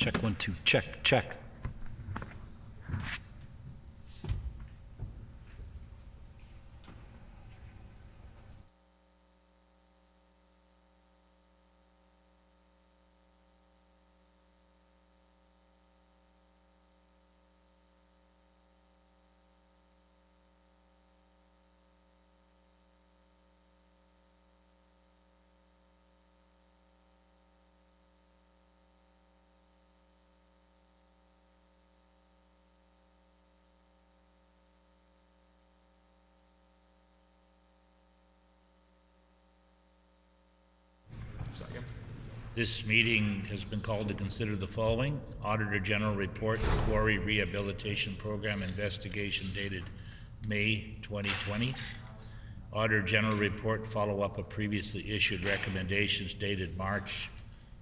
Check 1 2. Check. This meeting has been called to consider the following: Auditor General Report, Quarry Rehabilitation Program Investigation dated May 2020. Auditor General Report, follow-up of previously issued recommendations dated March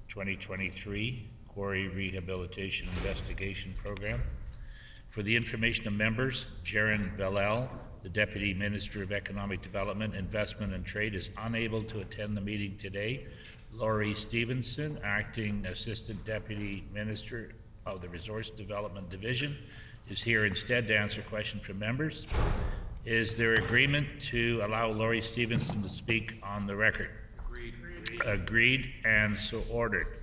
2023, Quarry Rehabilitation Investigation Program. For the information of members, Jaron Vallel, the Deputy Minister of Economic Development, Investment and Trade, is unable to attend the meeting today. Laurie Stevenson, Acting Assistant Deputy Minister of the Resource Development Division, is here instead to answer questions from members. Is there agreement to allow Laurie Stevenson to speak on the record? Agreed, and so ordered.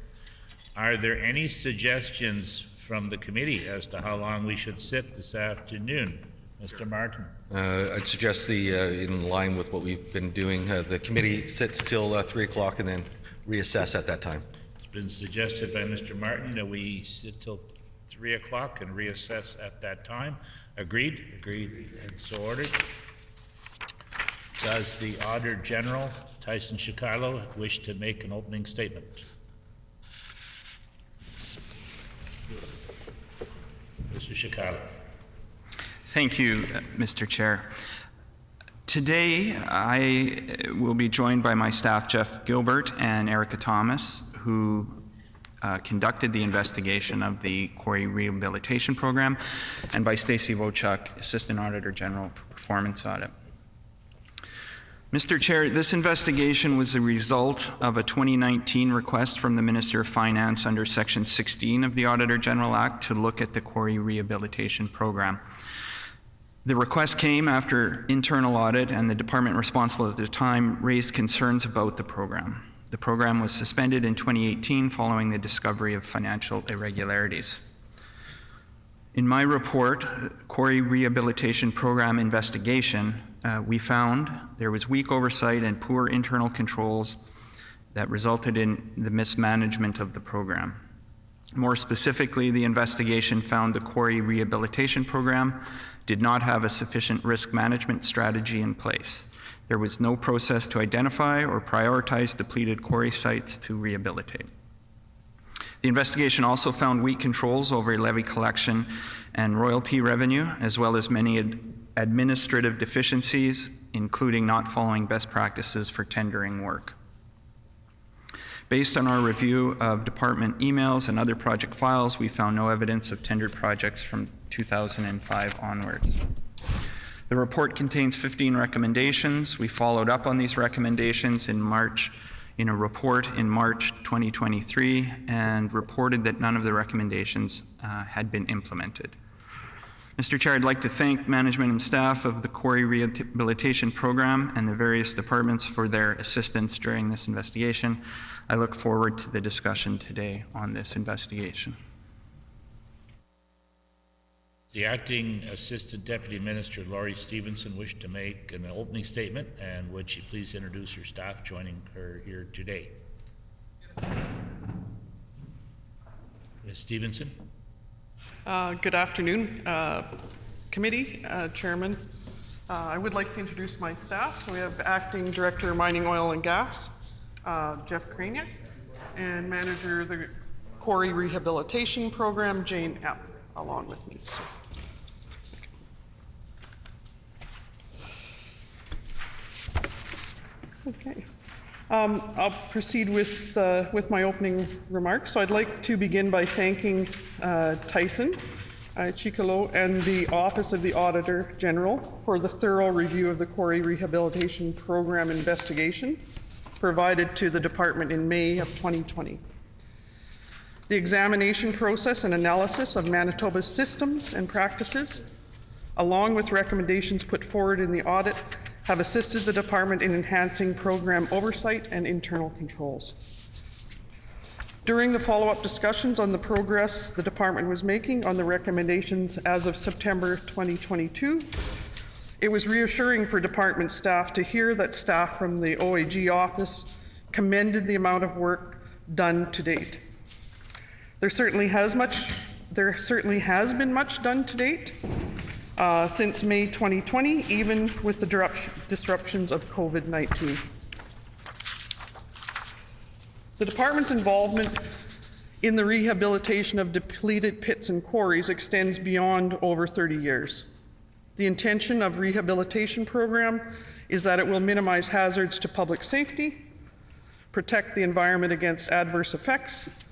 Are there any suggestions from the committee as to how long we should sit this afternoon? Mr. Martin. I'd suggest in line with what we've been doing, the committee sits till 3 o'clock and then reassess at that time. It's been suggested by Mr. Martin that we sit till 3 o'clock and reassess at that time. Agreed? Agreed, and so ordered. Does the Auditor General, Tyson Shikilo, wish to make an opening statement? Mr. Shikilo. Thank you, Mr. Chair. Today, I will be joined by my staff, Jeff Gilbert and Erica Thomas, who conducted the investigation of the Quarry Rehabilitation Program, and by Stacy Wochuk, Assistant Auditor General for Performance Audit. Mr. Chair, this investigation was a result of a 2019 request from the Minister of Finance under Section 16 of the Auditor General Act to look at the Quarry Rehabilitation Program. The request came after internal audit, and the department responsible at the time raised concerns about the program. The program was suspended in 2018 following the discovery of financial irregularities. In my report, Quarry Rehabilitation Program Investigation, we found there was weak oversight and poor internal controls that resulted in the mismanagement of the program. More specifically, the investigation found the Quarry Rehabilitation Program did not have a sufficient risk management strategy in place. There was no process to identify or prioritize depleted quarry sites to rehabilitate. The investigation also found weak controls over levy collection and royalty revenue, as well as many administrative deficiencies, including not following best practices for tendering work. Based on our review of department emails and other project files, we found no evidence of tendered projects from 2005 onwards. The report contains 15 recommendations. We followed up on these recommendations in a report in March 2023, and reported that none of the recommendations had been implemented. Mr. Chair, I'd like to thank management and staff of the Quarry Rehabilitation Program and the various departments for their assistance during this investigation. I look forward to the discussion today on this investigation. The Acting Assistant Deputy Minister, Laurie Stevenson, wished to make an opening statement, and would she please introduce her staff joining her here today? Ms. Stevenson. Good afternoon, committee, chairman. I would like to introduce my staff. So we have Acting Director, Mining, Oil and Gas, Jeff Kraniak, and Manager of the Quarry Rehabilitation Program, Jane Epp, along with me. So. Okay. I'll proceed with my opening remarks. So I'd like to begin by thanking Tyson Shikilo and the Office of the Auditor General for the thorough review of the Quarry Rehabilitation Program investigation provided to the department in May of 2020. The examination process and analysis of Manitoba's systems and practices, along with recommendations put forward in the audit, have assisted the department in enhancing program oversight and internal controls. During the follow-up discussions on the progress the department was making on the recommendations as of September 2022, it was reassuring for department staff to hear that staff from the OAG office commended the amount of work done to date. There certainly has been much done to date since May 2020, even with the disruptions of COVID-19. The department's involvement in the rehabilitation of depleted pits and quarries extends beyond over 30 years. The intention of rehabilitation program is that it will minimize hazards to public safety, protect the environment against adverse effects,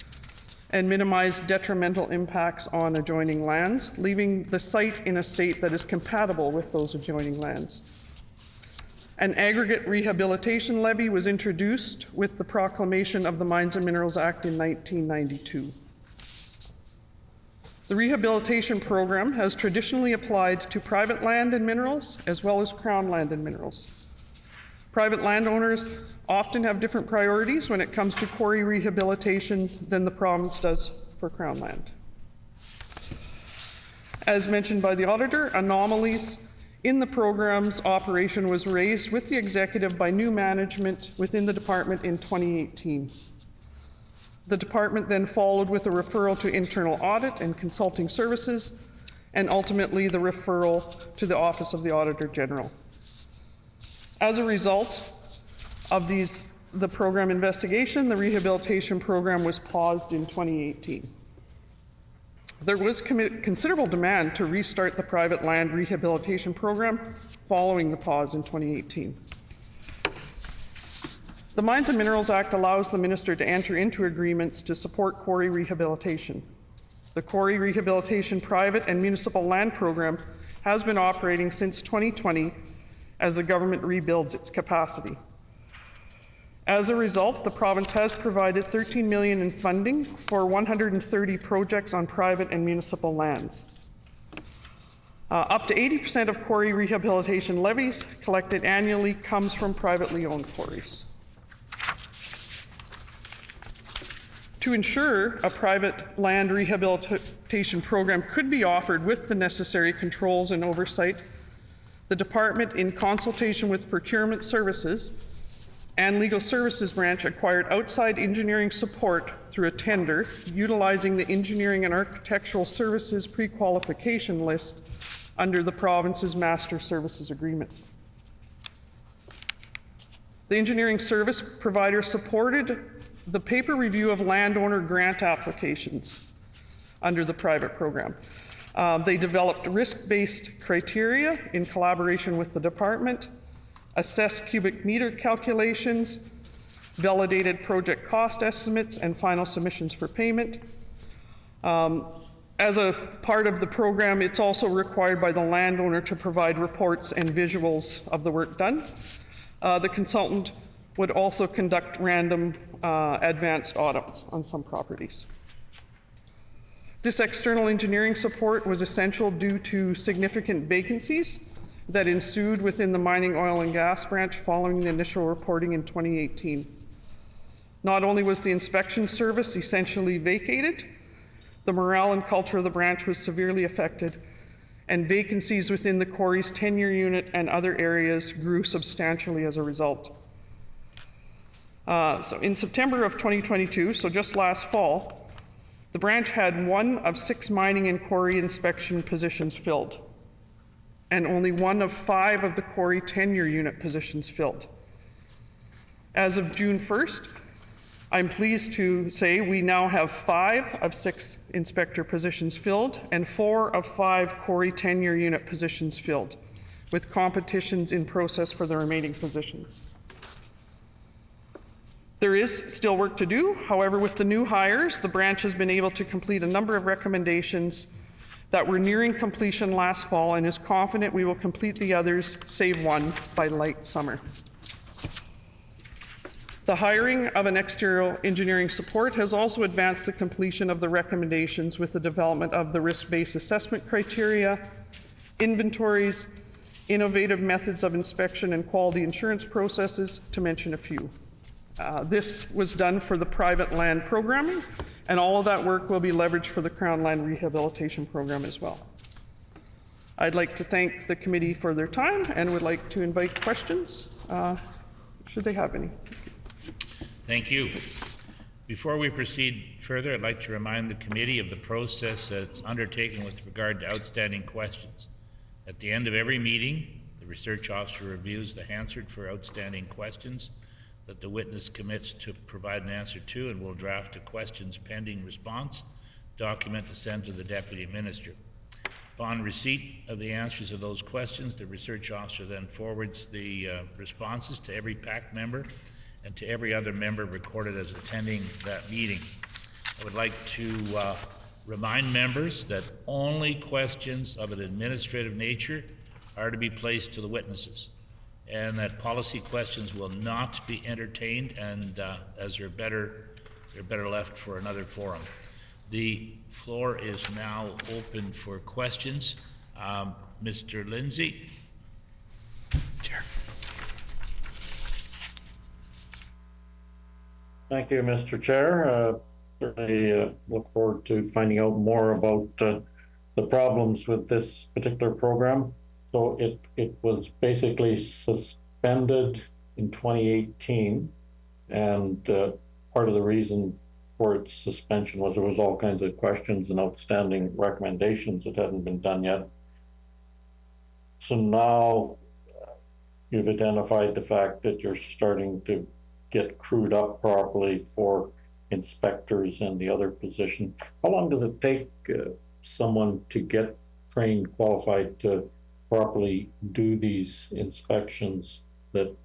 and minimize detrimental impacts on adjoining lands, leaving the site in a state that is compatible with those adjoining lands. An aggregate rehabilitation levy was introduced with the proclamation of the Mines and Minerals Act in 1992. The rehabilitation program has traditionally applied to private land and minerals as well as Crown land and minerals. Private landowners often have different priorities when it comes to quarry rehabilitation than the province does for Crown land. As mentioned by the auditor, anomalies in the program's operation was raised with the executive by new management within the department in 2018. The department then followed with a referral to internal audit and consulting services, and ultimately the referral to the Office of the Auditor General. As a result of the program investigation, the rehabilitation program was paused in 2018. There was considerable demand to restart the private land rehabilitation program following the pause in 2018. The Mines and Minerals Act allows the minister to enter into agreements to support quarry rehabilitation. The Quarry Rehabilitation Private and Municipal Land Program has been operating since 2020 as the government rebuilds its capacity. As a result, the province has provided $13 million in funding for 130 projects on private and municipal lands. Up to 80% of quarry rehabilitation levies collected annually comes from privately owned quarries. To ensure a private land rehabilitation program could be offered with the necessary controls and oversight, the department, in consultation with procurement services and legal services branch, acquired outside engineering support through a tender utilizing the engineering and architectural services pre-qualification list under the province's master services agreement. The engineering service provider supported the paper review of landowner grant applications under the private program. They developed risk-based criteria in collaboration with the department, assessed cubic meter calculations, validated project cost estimates, and final submissions for payment. As a part of the program, it's also required by the landowner to provide reports and visuals of the work done. The consultant would also conduct random advanced audits on some properties. This external engineering support was essential due to significant vacancies that ensued within the mining, oil, and gas branch following the initial reporting in 2018. Not only was the inspection service essentially vacated, the morale and culture of the branch was severely affected, and vacancies within the quarry's tenure unit and other areas grew substantially as a result. So in September of 2022, so just last fall, the branch had 1 of 6 mining and quarry inspection positions filled, and only 1 of 5 of the quarry tenure unit positions filled. As of June 1st, I'm pleased to say we now have 5 of 6 inspector positions filled and 4 of 5 quarry tenure unit positions filled, with competitions in process for the remaining positions. There is still work to do. However, with the new hires, the branch has been able to complete a number of recommendations that were nearing completion last fall and is confident we will complete the others, save one, by late summer. The hiring of an external engineering support has also advanced the completion of the recommendations with the development of the risk-based assessment criteria, inventories, innovative methods of inspection and quality assurance processes, to mention a few. This was done for the private land programming, and all of that work will be leveraged for the Crown Land Rehabilitation Program as well. I'd like to thank the committee for their time and would like to invite questions, should they have any. Thank you. Before we proceed further, I'd like to remind the committee of the process that's undertaken with regard to outstanding questions. At the end of every meeting, the research officer reviews the answered for outstanding questions that the witness commits to provide an answer to, and will draft a questions pending response document to send to the deputy minister. Upon receipt of the answers of those questions, the research officer then forwards the responses to every PAC member and to every other member recorded as attending that meeting. I would like to remind members that only questions of an administrative nature are to be placed to the witnesses, and that policy questions will not be entertained, and as they're better left for another forum. The floor is now open for questions. Mr. Lindsay. Chair. Thank you, Mr. Chair. Certainly look forward to finding out more about the problems with this particular program. So it was basically suspended in 2018, and part of the reason for its suspension was there was all kinds of questions and outstanding recommendations that hadn't been done yet. So now you've identified the fact that you're starting to get crewed up properly for inspectors and the other position. How long does it take someone to get trained, qualified to properly do these inspections that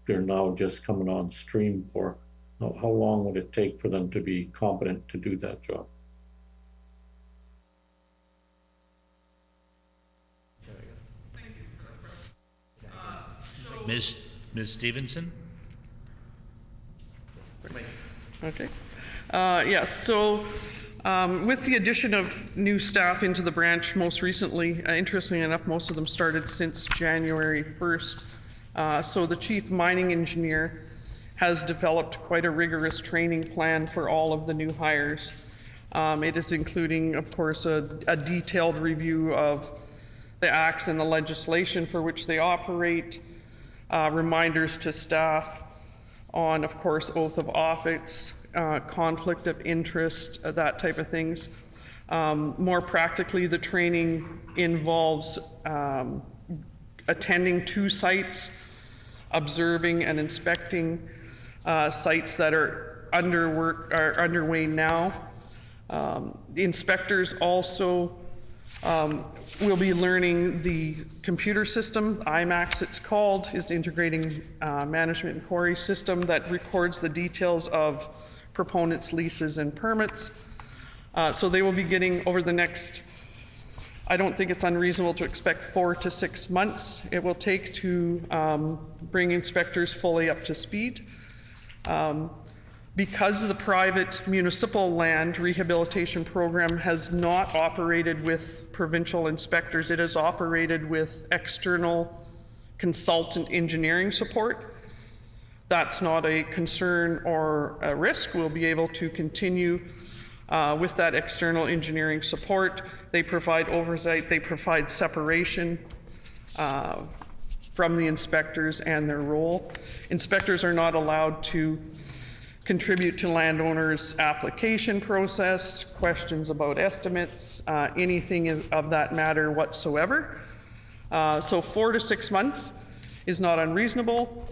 they're now just coming on stream for? How long would it take for them to be competent to do that job? Ms. Stevenson? Okay. Yes, so with the addition of new staff into the branch most recently, interestingly enough, most of them started since January 1st. So the chief mining engineer has developed quite a rigorous training plan for all of the new hires. It is including, of course, a detailed review of the acts and the legislation for which they operate, reminders to staff on, of course, oath of office, conflict of interest, that type of things. More practically, the training involves attending 2 sites, observing and inspecting sites that are underway now. The inspectors also will be learning the computer system, IMAX it's called, is integrating management and quarry system that records the details of proponents' leases and permits. So they will be getting over the next, I don't think it's unreasonable to expect 4 to 6 months it will take to bring inspectors fully up to speed. Because the private municipal land rehabilitation program has not operated with provincial inspectors, it has operated with external consultant engineering support. That's not a concern or a risk. We'll be able to continue with that external engineering support. They provide oversight, they provide separation from the inspectors and their role. Inspectors are not allowed to contribute to landowners' application process, questions about estimates, anything of that matter whatsoever. So 4 to 6 months is not unreasonable.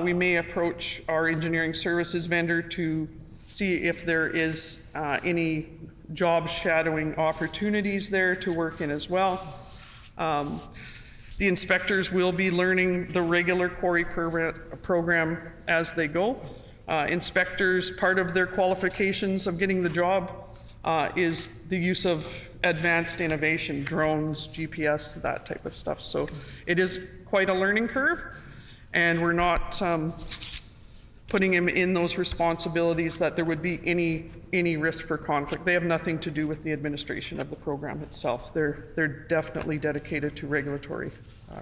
We may approach our engineering services vendor to see if there is any job shadowing opportunities there to work in as well. The inspectors will be learning the regular quarry program as they go. Inspectors, part of their qualifications of getting the job is the use of advanced innovation, drones, GPS, that type of stuff. So it is quite a learning curve, and we're not putting him in those responsibilities, that there would be any risk for conflict. They have nothing to do with the administration of the program itself. They're definitely dedicated to regulatory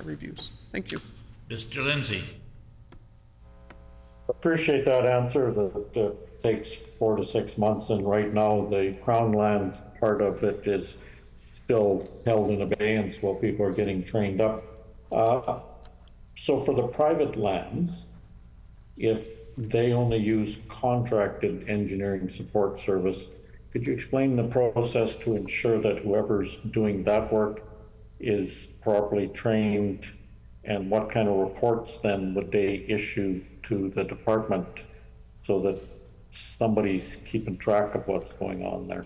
reviews. Thank you. Mr. Lindsay. Appreciate that answer. That takes 4 to 6 months, and right now the Crown Lands part of it is still held in abeyance while people are getting trained up. So for the private lands, if they only use contracted engineering support service, could you explain the process to ensure that whoever's doing that work is properly trained, and what kind of reports then would they issue to the department so that somebody's keeping track of what's going on there?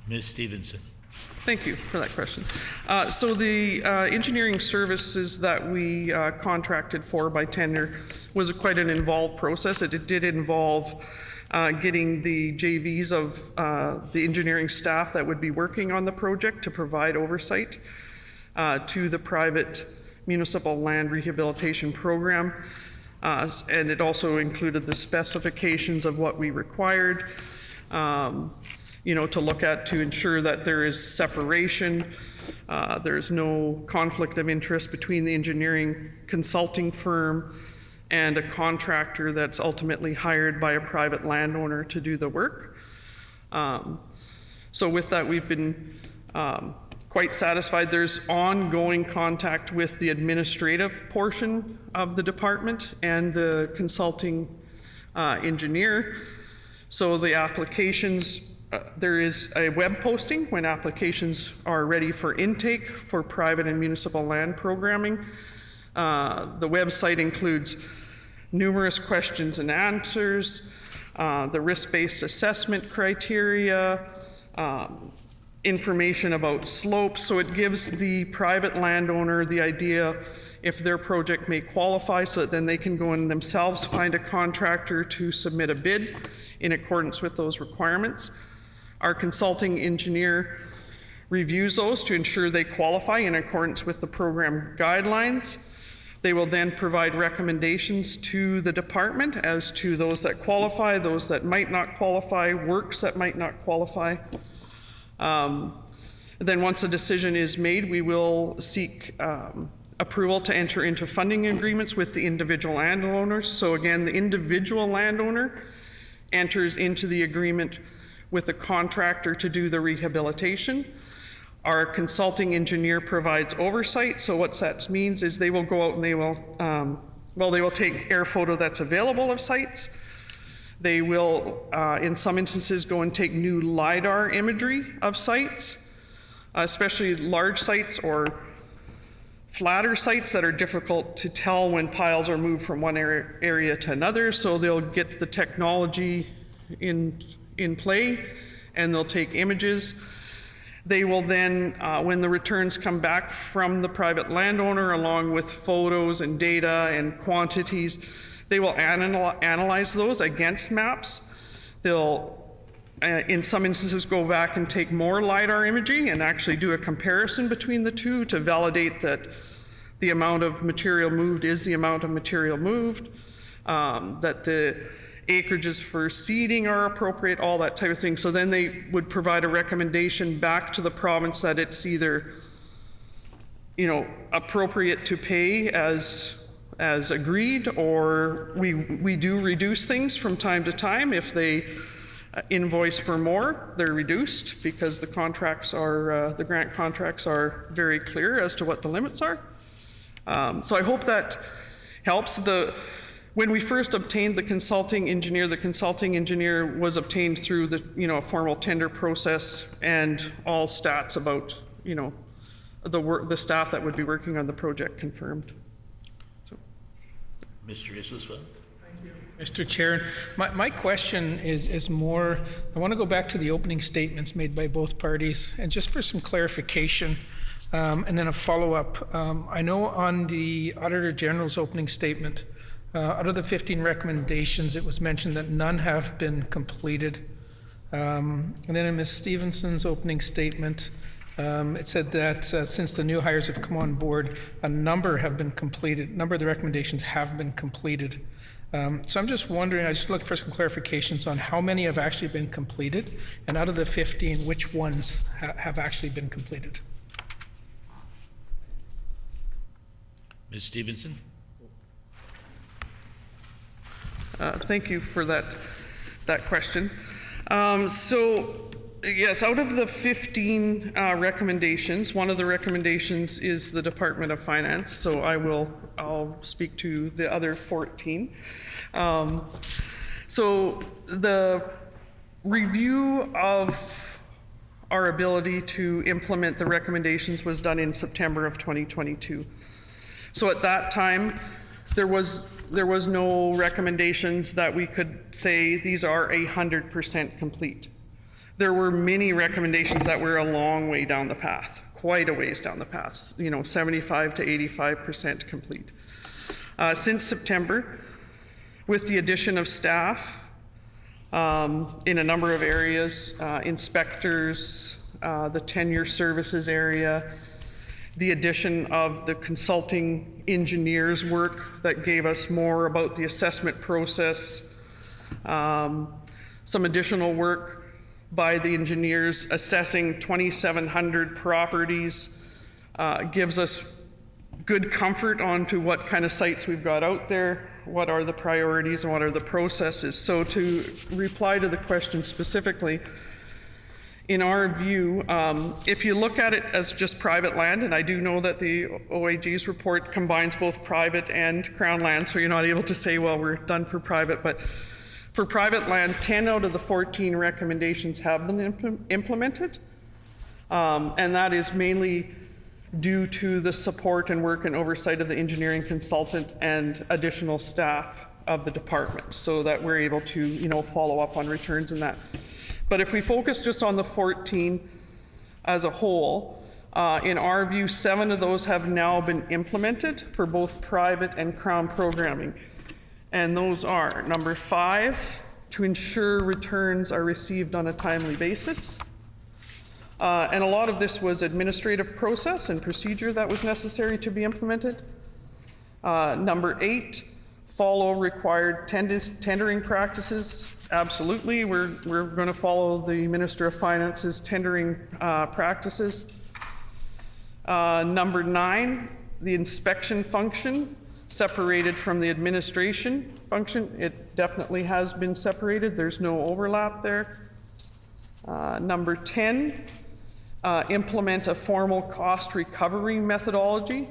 Ms. Stevenson. Thank you for that question. So the engineering services that we contracted for by tender was quite an involved process. It did involve getting the JVs of the engineering staff that would be working on the project to provide oversight to the private municipal land rehabilitation program. And it also included the specifications of what we required, to look at, to ensure that there is separation, there's no conflict of interest between the engineering consulting firm and a contractor that's ultimately hired by a private landowner to do the work. So with that, we've been quite satisfied. There's ongoing contact with the administrative portion of the department and the consulting engineer. So the applications, there is a web posting when applications are ready for intake for private and municipal land programming. The website includes numerous questions and answers, the risk-based assessment criteria, information about slopes. So it gives the private landowner the idea if their project may qualify, so that then they can go in themselves, find a contractor to submit a bid in accordance with those requirements. Our consulting engineer reviews those to ensure they qualify in accordance with the program guidelines. They will then provide recommendations to the department as to those that qualify, those that might not qualify, works that might not qualify. Then once a decision is made, we will seek approval to enter into funding agreements with the individual landowners. So again, the individual landowner enters into the agreement with a contractor to do the rehabilitation. Our consulting engineer provides oversight. So what that means is they will go out and they will, they will take air photo that's available of sites. They will, in some instances, go and take new LiDAR imagery of sites, especially large sites or flatter sites that are difficult to tell when piles are moved from one area to another. So they'll get the technology in play, and they'll take images. They will then, when the returns come back from the private landowner, along with photos and data and quantities, they will analyze those against maps. They'll, in some instances, go back and take more LiDAR imaging and actually do a comparison between the two to validate that the amount of material moved is the amount of material moved, that the acreages for seeding are appropriate, all that type of thing. So then they would provide a recommendation back to the province that it's either, appropriate to pay as agreed, or we do reduce things from time to time. If they invoice for more, they're reduced because the contracts are, the grant contracts are very clear as to what the limits are. So I hope that helps. When we first obtained the consulting engineer was obtained through the, a formal tender process and all stats about, the staff that would be working on the project confirmed. So. Mr. Islisfeld? Mr. Chair, my question is more, I want to go back to the opening statements made by both parties, and just for some clarification, and then a follow-up. I know on the Auditor General's opening statement, out of the 15 recommendations, it was mentioned that none have been completed. And then in Ms. Stevenson's opening statement, it said that since the new hires have come on board, a number have been completed, a number of the recommendations have been completed. So I'm just wondering, I just look for some clarifications on how many have actually been completed, and out of the 15, which ones have actually been completed? Ms. Stevenson? Thank you for that question. So yes, out of the 15 recommendations, one of the recommendations is the Department of Finance. So I'll speak to the other 14. So the review of our ability to implement the recommendations was done in September of 2022. So at that time, there was no recommendations that we could say these are 100% complete. There were many recommendations that were a long way down the path, quite a ways down the path, 75 to 85% complete. Since September, with the addition of staff in a number of areas, inspectors, the tenure services area, the addition of the consulting engineers work that gave us more about the assessment process, some additional work by the engineers assessing 2,700 properties gives us good comfort onto what kind of sites we've got out there, what are the priorities and what are the processes. So to reply to the question specifically, in our view, if you look at it as just private land, and I do know that the OAG's report combines both private and Crown land, so you're not able to say, well, we're done for private, but for private land, 10 out of the 14 recommendations have been implemented, and that is mainly due to the support and work and oversight of the engineering consultant and additional staff of the department, so that we're able to, follow up on returns and that. But if we focus just on the 14 as a whole, in our view, 7 of those have now been implemented for both private and Crown programming. And those are, number 5, to ensure returns are received on a timely basis. And a lot of this was administrative process and procedure that was necessary to be implemented. Number 8, follow required tendering practices. Absolutely, we're going to follow the Minister of Finance's tendering practices. Number 9, the inspection function separated from the administration function. It definitely has been separated. There's no overlap there. Number 10, implement a formal cost recovery methodology.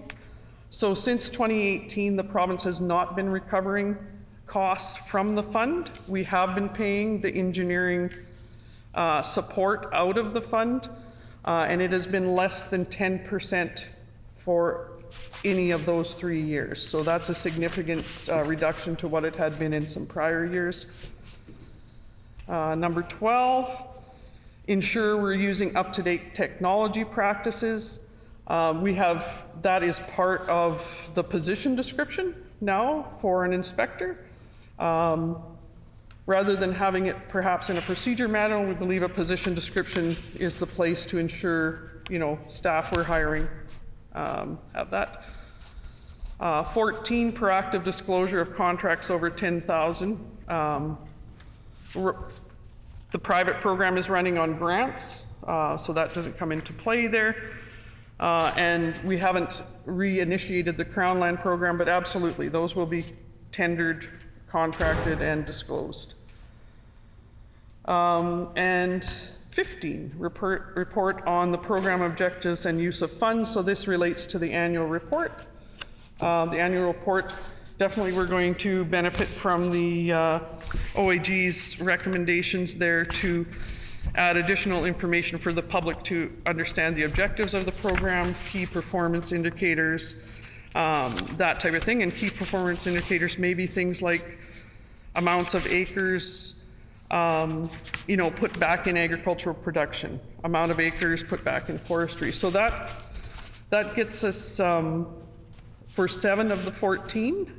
So since 2018, the province has not been recovering costs from the fund. We have been paying the engineering support out of the fund, and it has been less than 10% for any of those 3 years. So that's a significant reduction to what it had been in some prior years. Number 12, ensure we're using up-to-date technology practices. That is part of the position description now for an inspector. Rather than having it perhaps in a procedure manual, we believe a position description is the place to ensure, staff we're hiring have that. 14, proactive disclosure of contracts over 10,000. The private program is running on grants, so that doesn't come into play there. And we haven't reinitiated the Crown Land program, but absolutely, those will be tendered, contracted, and disclosed. And 15, report on the program objectives and use of funds. So this relates to the annual report. The annual report, definitely we're going to benefit from the OAG's recommendations there to add additional information for the public to understand the objectives of the program, key performance indicators, that type of thing. And key performance indicators may be things like amounts of acres, put back in agricultural production, amount of acres put back in forestry. So that gets us for 7 of the 14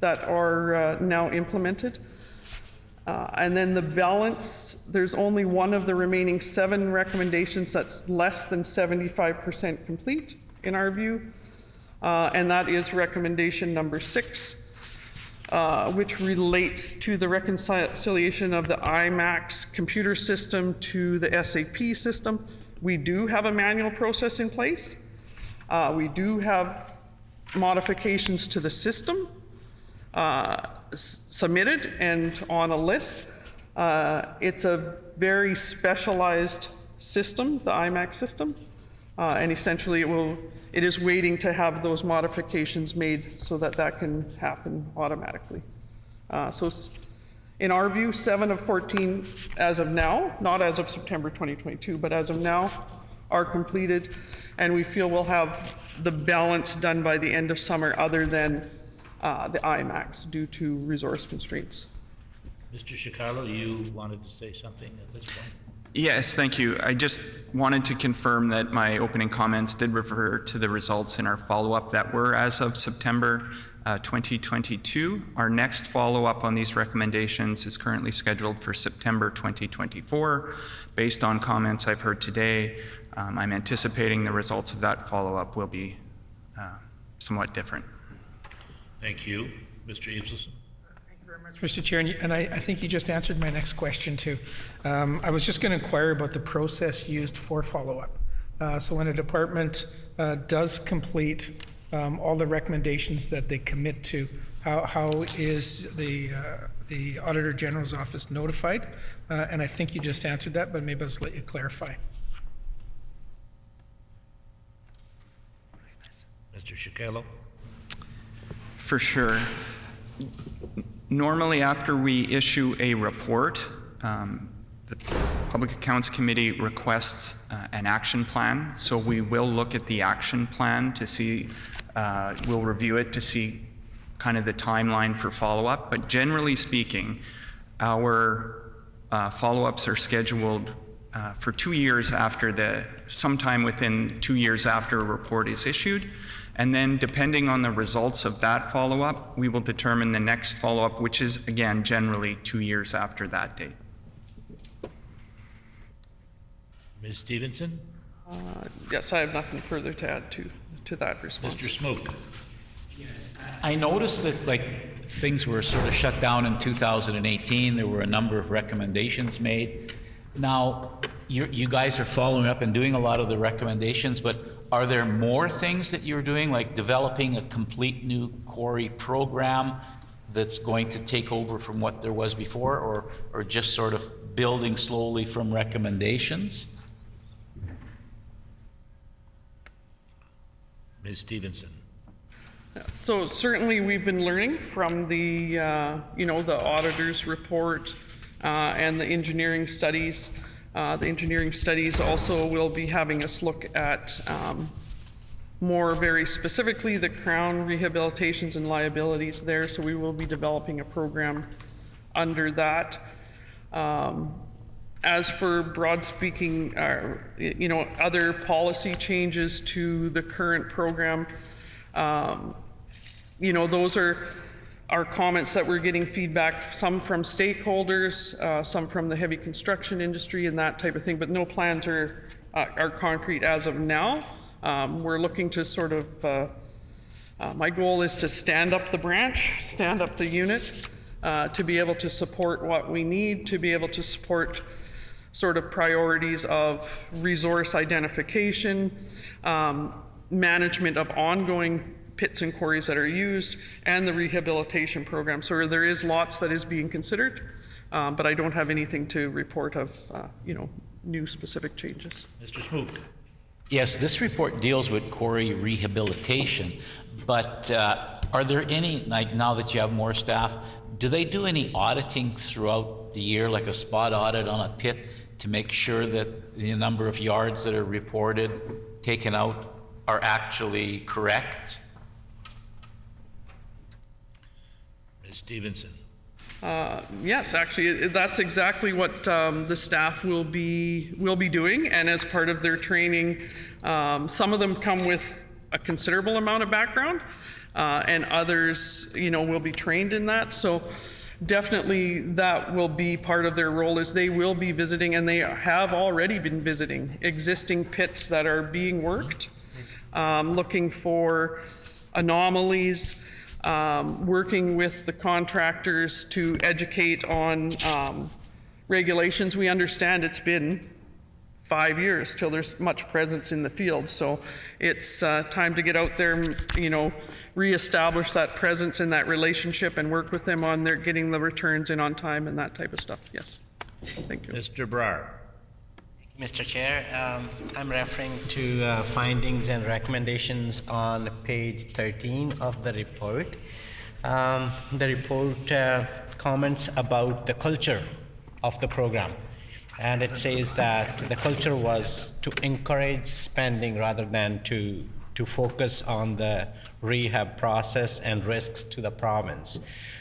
that are now implemented. And then the balance, there's only one of the remaining 7 recommendations that's less than 75% complete in our view. And that is recommendation number 6, which relates to the reconciliation of the IMAX computer system to the SAP system. We do have a manual process in place. We do have modifications to the system submitted and on a list. It's a very specialized system, the IMAX system, and essentially it is waiting to have those modifications made so that that can happen automatically. So in our view, 7 of 14 as of now, not as of September 2022, but as of now, are completed, and we feel we'll have the balance done by the end of summer other than the IMAX due to resource constraints. Mr. Shikalo, you wanted to say something at this point? Yes, thank you. I just wanted to confirm that my opening comments did refer to the results in our follow-up that were as of September 2022. Our next follow-up on these recommendations is currently scheduled for September 2024. Based on comments I've heard today, I'm anticipating the results of that follow-up will be somewhat different. Thank you. Mr. Evelson? Mr. Chair, and I think you just answered my next question too. I was just going to inquire about the process used for follow-up. So when a department does complete all the recommendations that they commit to, how is the Auditor General's office notified? And I think you just answered that, but maybe I'll just let you clarify. Mr. Shikalo? For sure. Normally, after we issue a report, the Public Accounts Committee requests an action plan. So we will look at the action plan to see, we'll review it to see kind of the timeline for follow-up. But generally speaking, our follow-ups are scheduled for 2 years after sometime within 2 years after a report is issued. And then depending on the results of that follow-up, we will determine the next follow-up, which is, again, generally 2 years after that date. Ms. Stevenson? Yes, I have nothing further to add to that response. Mr. Smoke? Yes. I noticed that things were sort of shut down in 2018. There were a number of recommendations made. Now, you guys are following up and doing a lot of the recommendations, but are there more things that you're doing, like developing a complete new Quarry program that's going to take over from what there was before, or just sort of building slowly from recommendations? Ms. Stevenson? So certainly we've been learning from the, the auditor's report and the engineering studies. The engineering studies also will be having us look at more very specifically the Crown rehabilitations and liabilities there. So we will be developing a program under that. As for broad speaking, other policy changes to the current program, those are our comments that we're getting feedback, some from stakeholders, some from the heavy construction industry and that type of thing, but no plans are concrete as of now. We're looking to sort of, my goal is to stand up the branch, stand up the unit, to be able to support what we need, to be able to support sort of priorities of resource identification, management of ongoing pits and quarries that are used, and the rehabilitation program. So there is lots that is being considered, but I don't have anything to report of, new specific changes. Mr. Smoot? Yes, this report deals with quarry rehabilitation, but are there any, like now that you have more staff, do they do any auditing throughout the year, like a spot audit on a pit, to make sure that the number of yards that are reported, taken out, are actually correct? Ms. Stevenson. Yes, actually, that's exactly what the staff will be doing, and as part of their training, some of them come with a considerable amount of background, and others, will be trained in that. So definitely that will be part of their role, is they will be visiting, and they have already been visiting existing pits that are being worked, looking for anomalies, working with the contractors to educate on regulations. We understand it's been 5 years till there's much presence in the field, so it's time to get out there, reestablish that presence and that relationship and work with them on their getting the returns in on time and that type of stuff. Yes, thank you. Mr. Brar. Mr. Chair, I'm referring to findings and recommendations on page 13 of the report. The report comments about the culture of the program, and it says that the culture was to encourage spending rather than to focus on the rehab process and risks to the province.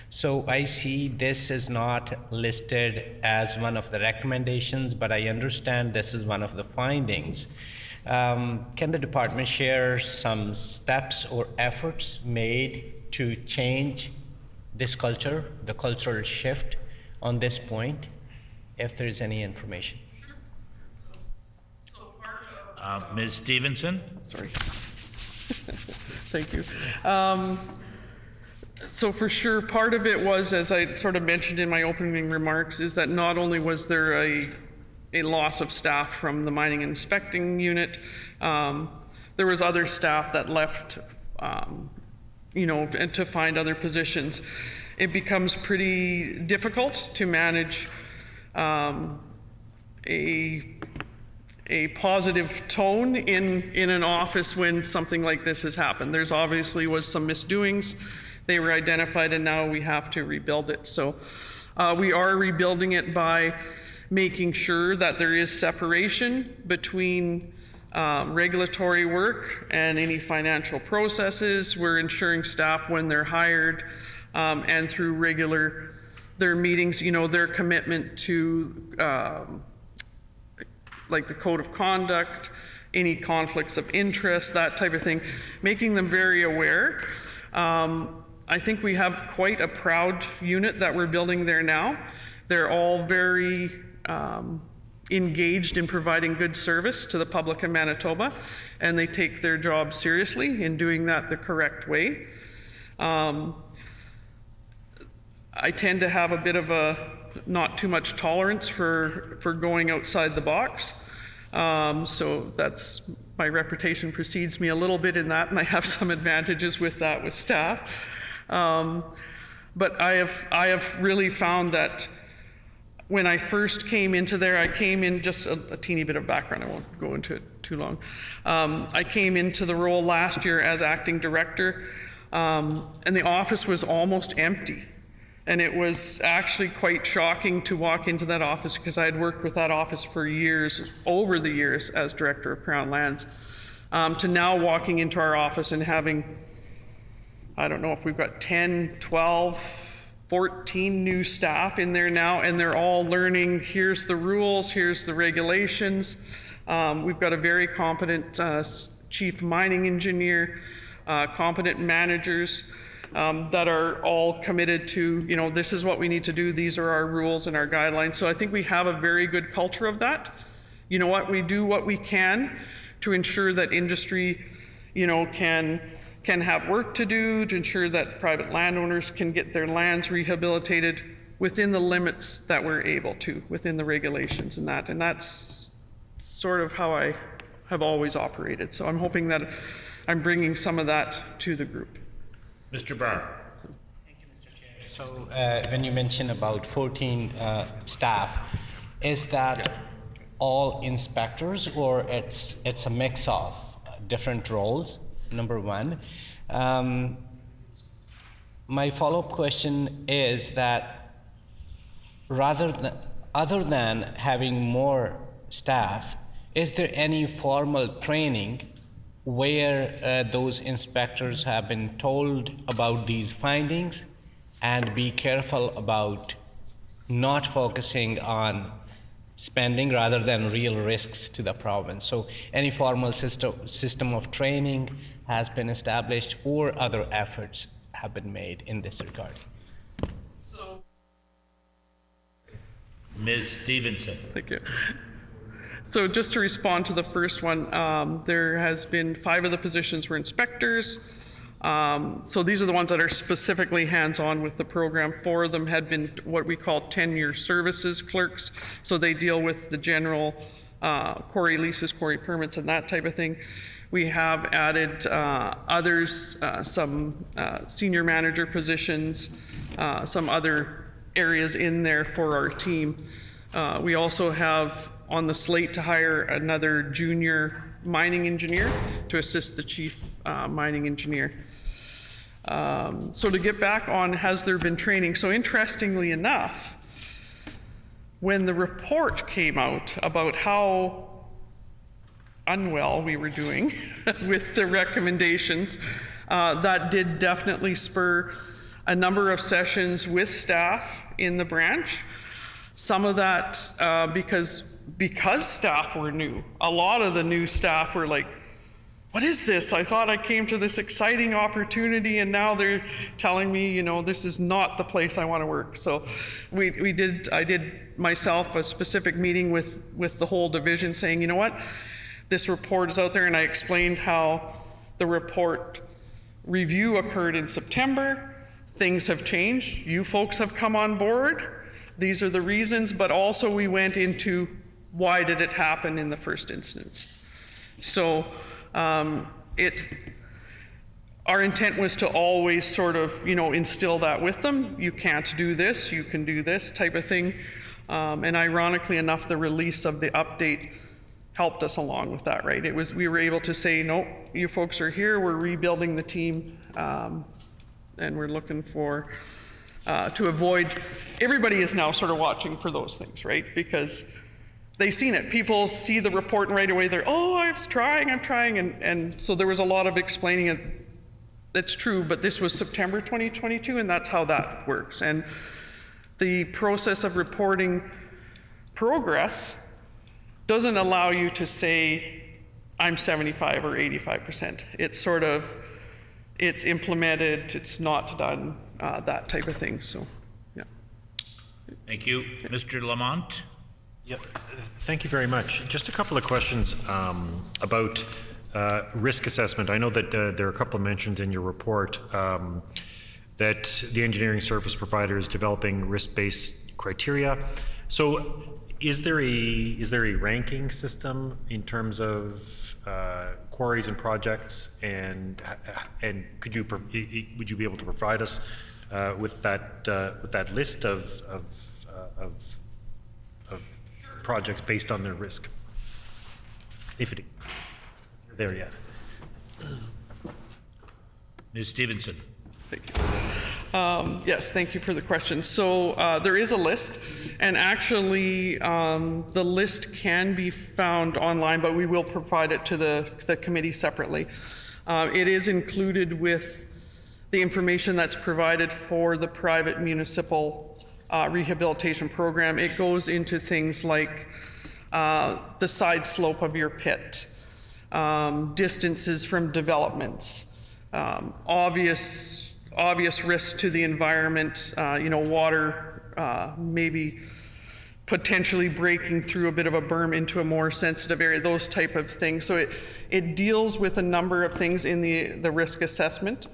So I see this is not listed as one of the recommendations, but I understand this is one of the findings. Can the department share some steps or efforts made to change this culture, the cultural shift on this point, if there is any information? Ms. Stevenson? Sorry. Thank you. So for sure, part of it was, as I sort of mentioned in my opening remarks, is that not only was there a loss of staff from the mining inspecting unit, there was other staff that left, and to find other positions. It becomes pretty difficult to manage a positive tone in an office when something like this has happened. There's obviously was some misdoings. They were identified, and now we have to rebuild it. So we are rebuilding it by making sure that there is separation between regulatory work and any financial processes. We're ensuring staff, when they're hired and through their meetings, their commitment to like the code of conduct, any conflicts of interest, that type of thing, making them very aware. I think we have quite a proud unit that we're building there now. They're all very engaged in providing good service to the public in Manitoba, and they take their job seriously in doing that the correct way. I tend to have a bit of a not too much tolerance for going outside the box. So that's, my reputation precedes me a little bit in that, and I have some advantages with that with staff. But I have really found that when I first came into there, I came in just a teeny bit of background, I won't go into it too long. I came into the role last year as acting director, and the office was almost empty. And it was actually quite shocking to walk into that office, because I had worked with that office for years, over the years, as director of Crown Lands, to now walking into our office and having, I don't know if we've got 10, 12, 14 new staff in there now, and they're all learning, here's the rules, here's the regulations. We've got a very competent chief mining engineer, competent managers, that are all committed to, this is what we need to do, these are our rules and our guidelines. So I think we have a very good culture of that. You know what, we do what we can to ensure that industry, can have work to do, to ensure that private landowners can get their lands rehabilitated within the limits that we're able to, within the regulations and that. And that's sort of how I have always operated. So I'm hoping that I'm bringing some of that to the group. Mr. Barr. Thank you, Mr. Chair. So when you mention about 14 staff, is that all inspectors, or it's a mix of different roles, number one? My follow-up question is that rather than, other than having more staff, is there any formal training where those inspectors have been told about these findings and be careful about not focusing on spending rather than real risks to the province? So any formal system of training has been established or other efforts have been made in this regard? Ms. Stevenson. Thank you. So just to respond to the first one, there has been 5 of the positions were inspectors. So these are the ones that are specifically hands-on with the program. 4 of them had been what we call tenure services clerks. So they deal with the general quarry leases, quarry permits, and that type of thing. We have added others, some senior manager positions, some other areas in there for our team. We also have on the slate to hire another junior mining engineer to assist the chief mining engineer. So to get back on, has there been training? So interestingly enough, when the report came out about how unwell we were doing with the recommendations, that did definitely spur a number of sessions with staff in the branch. Some of that because staff were new. A lot of the new staff were like, what is this? I thought I came to this exciting opportunity and now they're telling me, you know, this is not the place I want to work. So I did myself a specific meeting with the whole division saying, you know what, this report is out there, and I explained how the report review occurred in September. Things have changed. You folks have come on board. These are the reasons, but also we went into why did it happen in the first instance. So our intent was to always sort of, you know, instill that with them. You can't do this, you can do this type of thing. And ironically enough, the release of the update helped us along with that, right? We were able to say, no, you folks are here, we're rebuilding the team, and we're looking for, to avoid, everybody is now sort of watching for those things, right? Because they've seen it. People see the report and right away they're, oh, I'm trying. And so there was a lot of explaining it. That's true, but this was September 2022, and that's how that works. And the process of reporting progress doesn't allow you to say, I'm 75 or 85%. It's sort of, it's implemented, it's not done, that type of thing, so, yeah. Thank you. Mr. Lamont? Yep. Thank you very much. Just a couple of questions about risk assessment. I know that there are a couple of mentions in your report that the engineering service provider is developing risk-based criteria. So is there a ranking system in terms of quarries and projects, and would you be able to provide us with that list of projects based on their risk, if you're there yet? Ms. Stevenson. Thank you. Yes, thank you for the question. So there is a list, and actually the list can be found online, but we will provide it to the committee separately. It is included with the information that's provided for the private municipal rehabilitation program. It goes into things like the side slope of your pit, distances from developments, obvious risks to the environment, you know, water maybe potentially breaking through a bit of a berm into a more sensitive area, those type of things. So it deals with a number of things in the risk assessment,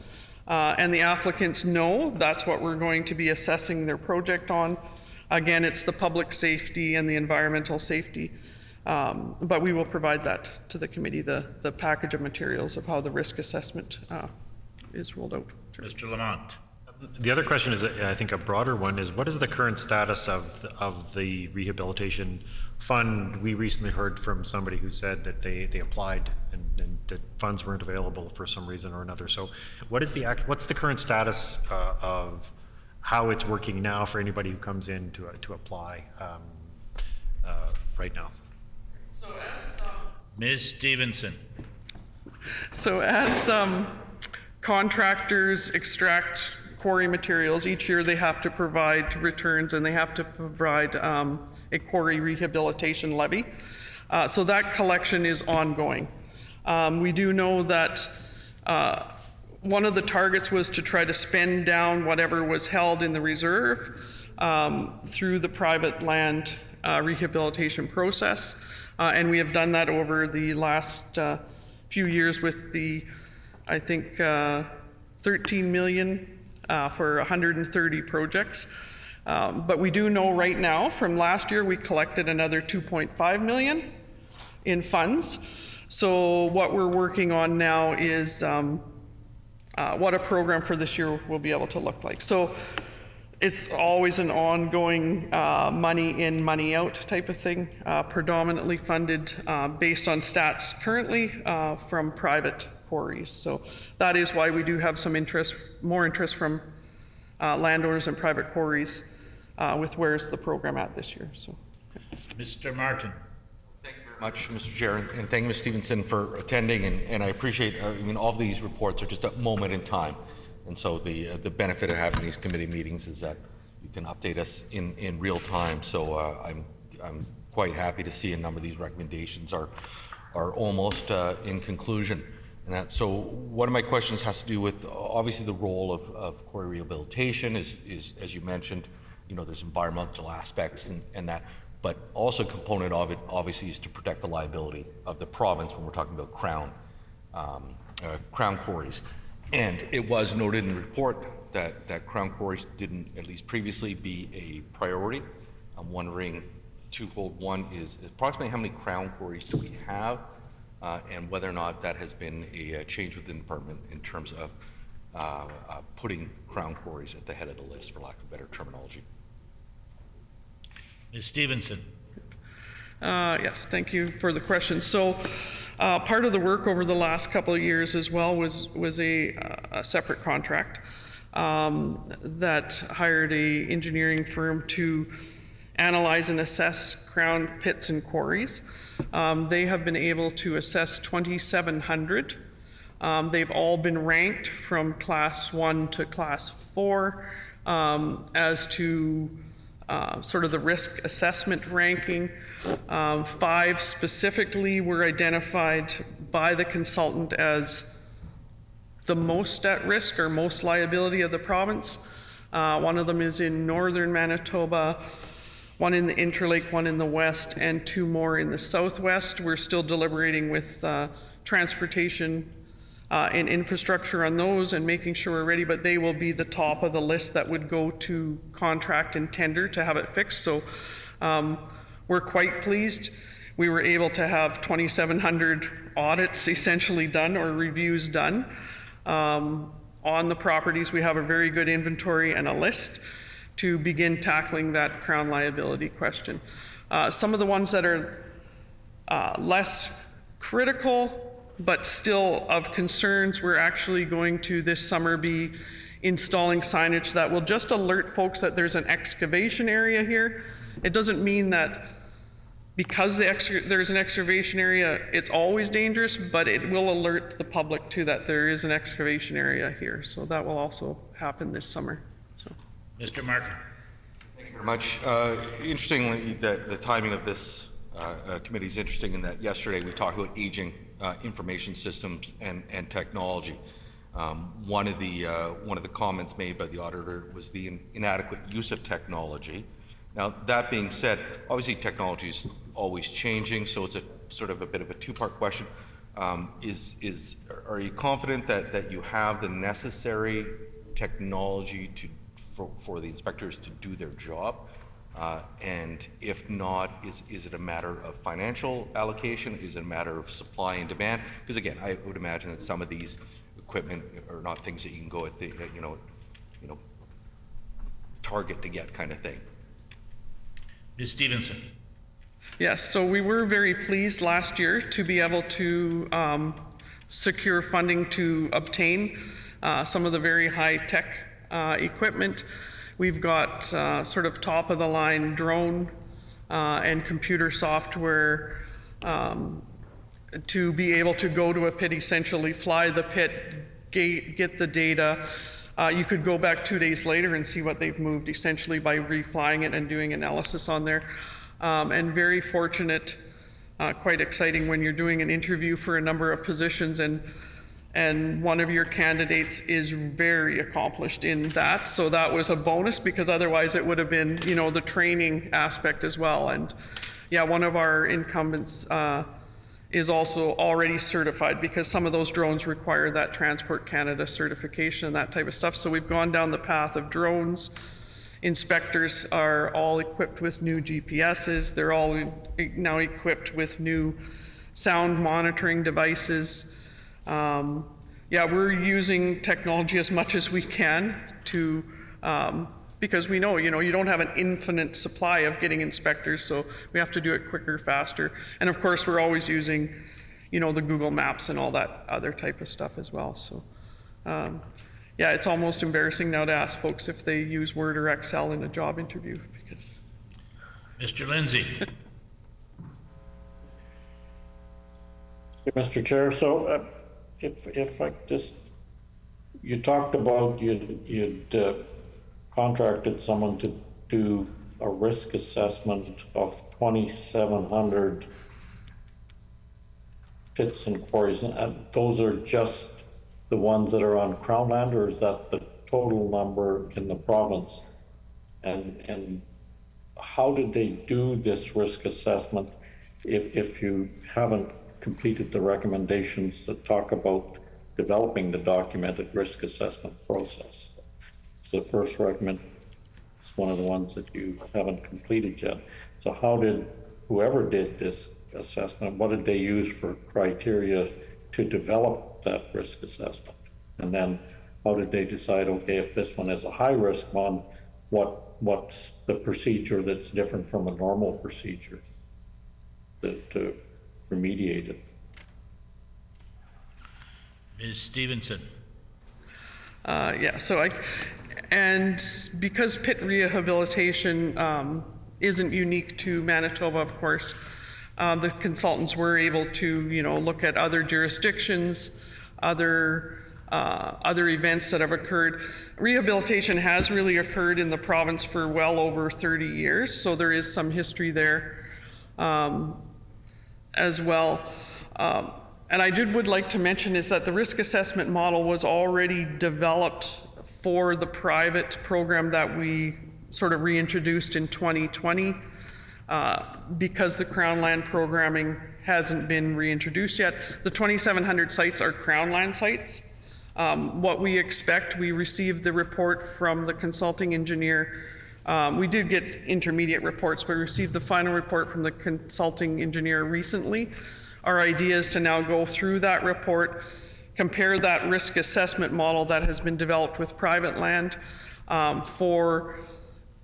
and the applicants know that's what we're going to be assessing their project on. Again, it's the public safety and the environmental safety, but we will provide that to the committee, the package of materials of how the risk assessment is rolled out. Mr. Lamont. The other question is, I think, a broader one, is what is the current status of the rehabilitation fund? We recently heard from somebody who said that they applied and that funds weren't available for some reason or another. So what's the current status of how it's working now for anybody who comes in to apply? right now. Ms. Stevenson. So as contractors extract quarry materials, each year they have to provide returns and they have to provide a quarry rehabilitation levy. So that collection is ongoing. We do know that one of the targets was to try to spend down whatever was held in the reserve through the private land rehabilitation process. And we have done that over the last few years with the, I think, 13 million for 130 projects. But we do know right now from last year, we collected another 2.5 million in funds. So what we're working on now is what a program for this year will be able to look like. So it's always an ongoing money in, money out type of thing, predominantly funded based on stats currently from private quarries. So that is why we do have some interest, more interest from landowners and private quarries with where's the program at this year. So, Mr. Martin. Thank you very much, Mr. Chair, and thank you, Ms. Stevenson, for attending. And I appreciate, I mean, all of these reports are just a moment in time. And so the benefit of having these committee meetings is that you can update us in real time. So I'm quite happy to see a number of these recommendations are almost in conclusion. And that, so one of my questions has to do with obviously the role of quarry rehabilitation is as you mentioned, you know, there's environmental aspects and that, but also a component of it obviously is to protect the liability of the province when we're talking about crown quarries. And it was noted in the report that crown quarries didn't, at least previously, be a priority. I'm wondering twofold. One is approximately how many crown quarries do we have, and whether or not that has been a change within the department in terms of putting crown quarries at the head of the list, for lack of better terminology. Ms. Stevenson. Yes, thank you for the question. So part of the work over the last couple of years as well was a separate contract that hired a engineering firm to analyze and assess crown pits and quarries. They have been able to assess 2,700. They've all been ranked from class 1 to class 4 as to sort of the risk assessment ranking. 5 specifically were identified by the consultant as the most at risk or most liability of the province. One of them is in northern Manitoba, one in the Interlake, one in the west, and 2 more in the southwest. We're still deliberating with transportation and infrastructure on those and making sure we're ready, but they will be the top of the list that would go to contract and tender to have it fixed. So we're quite pleased. We were able to have 2,700 audits essentially done or reviews done on the properties. We have a very good inventory and a list to begin tackling that crown liability question. Some of the ones that are less critical but still of concerns, we're actually going to this summer be installing signage that will just alert folks that there's an excavation area here. It doesn't mean that because there's an excavation area, it's always dangerous, but it will alert the public too that there is an excavation area here. So that will also happen this summer. So. Mr. Martin. Thank you very much. Interestingly, the timing of this committee is interesting in that yesterday we talked about aging information systems and technology. One of the comments made by the auditor was the inadequate use of technology. Now, that being said, obviously technology is always changing, so it's a sort of a bit of a two-part question. Are you confident that you have the necessary technology for the inspectors to do their job? And if not, is it a matter of financial allocation? Is it a matter of supply and demand? Because again, I would imagine that some of these equipment are not things that you can go at the target to get kind of thing. Ms. Stevenson. Yes, so we were very pleased last year to be able to secure funding to obtain some of the very high-tech equipment. We've got sort of top-of-the-line drone and computer software to be able to go to a pit, essentially fly the pit, get the data. You could go back 2 days later and see what they've moved, essentially by reflying it and doing analysis on there. And very fortunate, quite exciting when you're doing an interview for a number of positions and one of your candidates is very accomplished in that. So that was a bonus, because otherwise it would have been, you know, the training aspect as well. And yeah, one of our incumbents is also already certified, because some of those drones require that Transport Canada certification and that type of stuff. So we've gone down the path of drones. Inspectors are all equipped with new GPSs. They're all now equipped with new sound monitoring devices. Yeah, we're using technology as much as we can to, because we know, you know, you don't have an infinite supply of getting inspectors, so we have to do it quicker, faster. And of course, we're always using, you know, the Google Maps and all that other type of stuff as well. So, yeah, it's almost embarrassing now to ask folks if they use Word or Excel in a job interview, because. Mr. Lindsay. Mr. Chair, so if I just, you talked about you'd contracted someone to do a risk assessment of 2,700 pits and quarries, and those are just the ones that are on Crown land, or is that the total number in the province? And how did they do this risk assessment if you haven't completed the recommendations that talk about developing the documented risk assessment process? It's the first recommend. It's one of the ones that you haven't completed yet. So how did whoever did this assessment, what did they use for criteria to develop that risk assessment? And then how did they decide, okay, if this one is a high risk one, what's the procedure that's different from a normal procedure to remediate it? Ms. Stevenson. Yeah, so and because pit rehabilitation isn't unique to Manitoba, of course, the consultants were able to, you know, look at other jurisdictions, other events that have occurred. Rehabilitation has really occurred in the province for well over 30 years, so there is some history there as well. And I would like to mention is that the risk assessment model was already developed for the private program that we sort of reintroduced in 2020. Because the Crown land programming hasn't been reintroduced yet. The 2,700 sites are Crown land sites. What we expect, we received the report from the consulting engineer. We did get intermediate reports, but we received the final report from the consulting engineer recently. Our idea is to now go through that report, compare that risk assessment model that has been developed with private land for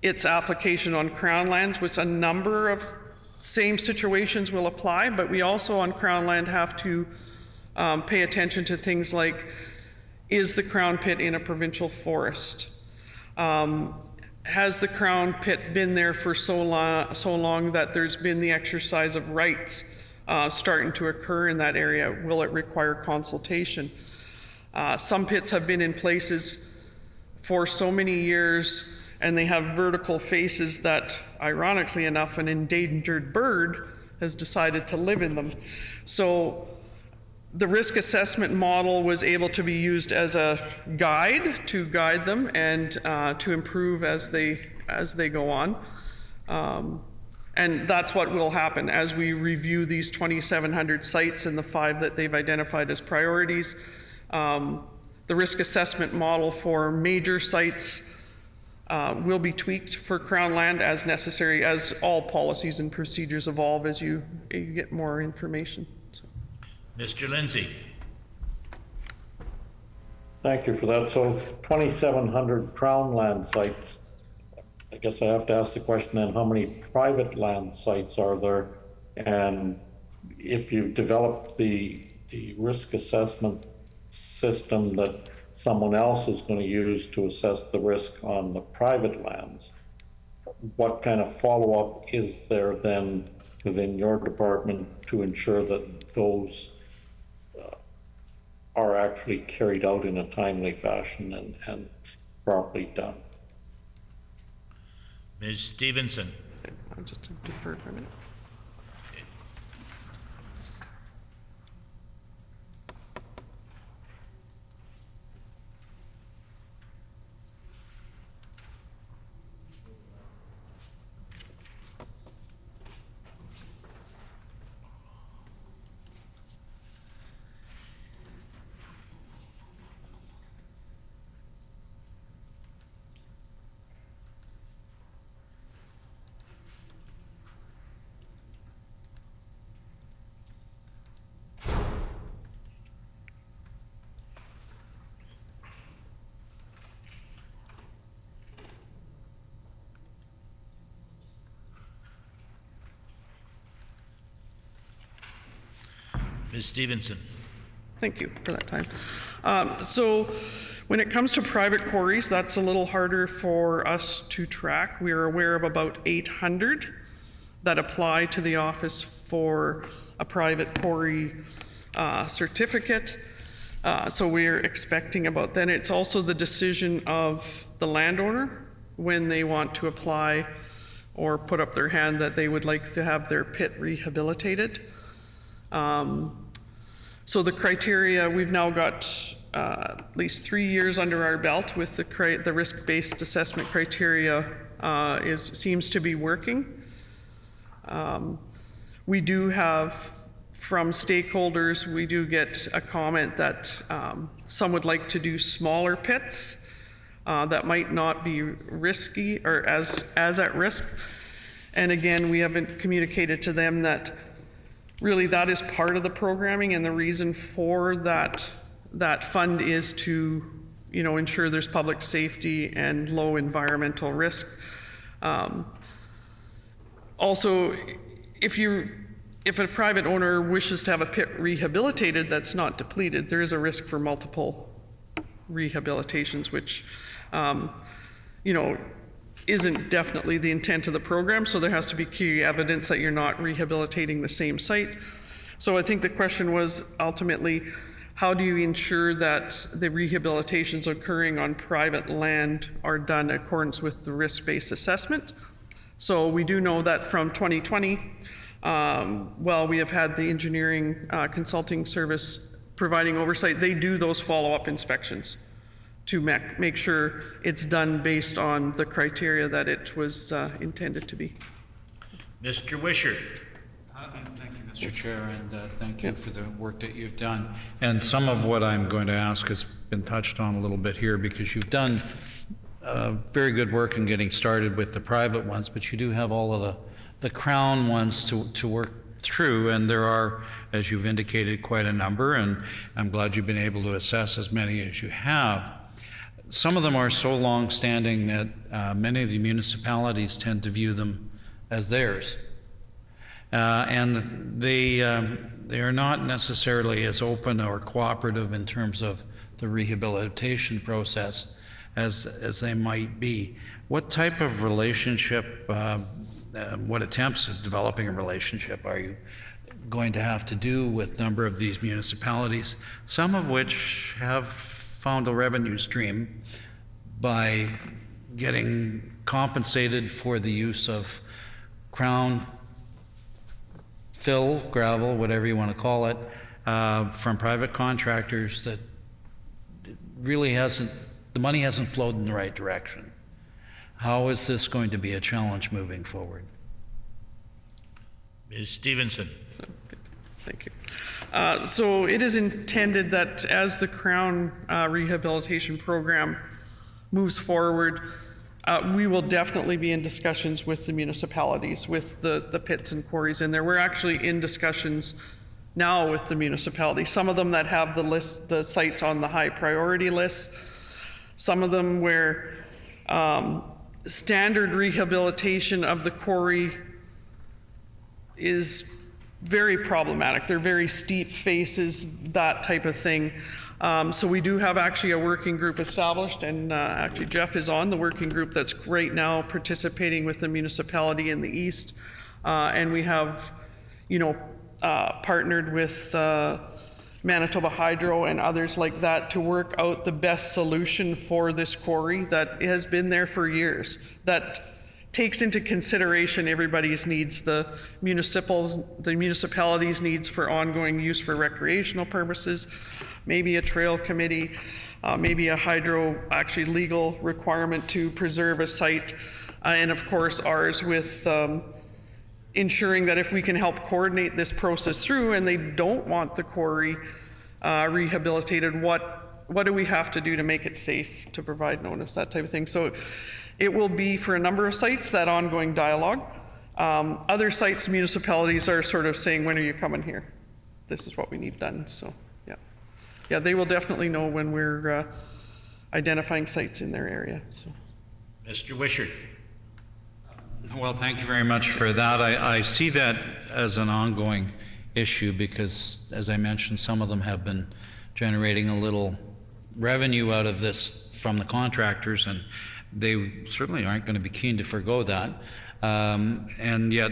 its application on Crown lands, which a number of same situations will apply, but we also on Crown land have to pay attention to things like, is the Crown pit in a provincial forest? Has the Crown pit been there for so long that there's been the exercise of rights starting to occur in that area? Will it require consultation? Some pits have been in places for so many years, and they have vertical faces that, ironically enough, an endangered bird has decided to live in them. So the risk assessment model was able to be used as a guide to guide them and to improve as they go on. And that's what will happen as we review these 2,700 sites and the 5 that they've identified as priorities. The risk assessment model for major sites will be tweaked for Crown land as necessary, as all policies and procedures evolve as you get more information. So. Mr. Lindsay. Thank you for that. So 2,700 Crown land sites. I guess I have to ask the question then, how many private land sites are there? And if you've developed the risk assessment system that someone else is going to use to assess the risk on the private lands, what kind of follow-up is there then within your department to ensure that those are actually carried out in a timely fashion and properly done? Ms. Stevenson. I'll just defer for a minute. Ms. Stevenson. Thank you for that time. So when it comes to private quarries, that's a little harder for us to track. We are aware of about 800 that apply to the office for a private quarry certificate. So we're expecting about then. It's also the decision of the landowner when they want to apply or put up their hand that they would like to have their pit rehabilitated. So the criteria, we've now got at least 3 years under our belt with the risk-based assessment criteria seems to be working. We do have, from stakeholders, we do get a comment that some would like to do smaller pits that might not be risky or as at risk. And again, we haven't communicated to them that really that is part of the programming, and the reason for that fund is to, ensure there's public safety and low environmental risk. Also, if a private owner wishes to have a pit rehabilitated that's not depleted, there is a risk for multiple rehabilitations, which, isn't definitely the intent of the program. So there has to be key evidence that you're not rehabilitating the same site. So I think the question was ultimately, how do you ensure that the rehabilitations occurring on private land are done in accordance with the risk-based assessment? So we do know that from 2020, while we have had the engineering consulting service providing oversight, they do those follow-up inspections to make sure it's done based on the criteria that it was intended to be. Mr. Wishart. Thank you, Mr. Chair, and thank you for the work that you've done. And some of what I'm going to ask has been touched on a little bit here, because you've done very good work in getting started with the private ones, but you do have all of the Crown ones to work through, and there are, as you've indicated, quite a number, and I'm glad you've been able to assess as many as you have. Some of them are so long-standing that many of the municipalities tend to view them as theirs. And they are not necessarily as open or cooperative in terms of the rehabilitation process as they might be. What type of relationship, what attempts at developing a relationship are you going to have to do with a number of these municipalities, some of which have found a revenue stream by getting compensated for the use of Crown fill, gravel, whatever you want to call it, from private contractors that really the money hasn't flowed in the right direction. How is this going to be a challenge moving forward? Ms. Stevenson. Thank you. So it is intended that as the Crown Rehabilitation Program moves forward, we will definitely be in discussions with the municipalities, with the pits and quarries in there. We're actually in discussions now with the municipalities, some of them that have the sites on the high priority list, some of them where standard rehabilitation of the quarry is very problematic. They're very steep faces, that type of thing. So we do have actually a working group established, and actually Jeff is on the working group that's right now participating with the municipality in the east. And we have, partnered with Manitoba Hydro and others like that to work out the best solution for this quarry that has been there for years, that takes into consideration everybody's needs, the municipality's needs for ongoing use for recreational purposes, maybe a trail committee, maybe a hydro actually legal requirement to preserve a site, and of course ours with ensuring that if we can help coordinate this process through and they don't want the quarry rehabilitated, what do we have to do to make it safe, to provide notice, that type of thing. So it will be for a number of sites, that ongoing dialogue. Other sites, municipalities are sort of saying, when are you coming here? This is what we need done, so yeah. Yeah, they will definitely know when we're identifying sites in their area. So. Mr. Wishart. Well, thank you very much for that. I see that as an ongoing issue because, as I mentioned, some of them have been generating a little revenue out of this from the contractors, and they certainly aren't going to be keen to forgo that. And yet,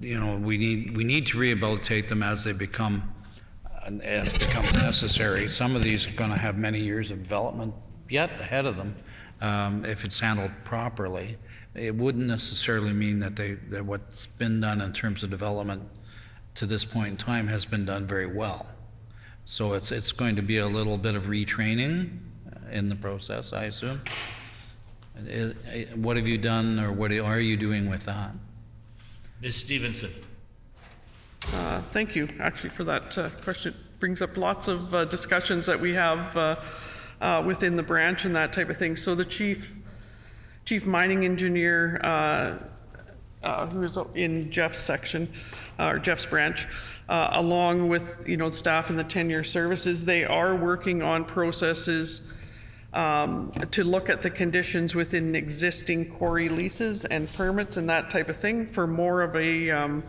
we need to rehabilitate them as it becomes necessary. Some of these are going to have many years of development yet ahead of them if it's handled properly. It wouldn't necessarily mean that what's been done in terms of development to this point in time has been done very well. So it's going to be a little bit of retraining in the process, I assume. What have you done, or what are you doing with that? Ms. Stevenson. Thank you, actually, for that question. It brings up lots of discussions that we have within the branch and that type of thing. So the chief mining engineer, who is in Jeff's section, or Jeff's branch, along with staff in the tenure services, they are working on processes to look at the conditions within existing quarry leases and permits and that type of thing for more of a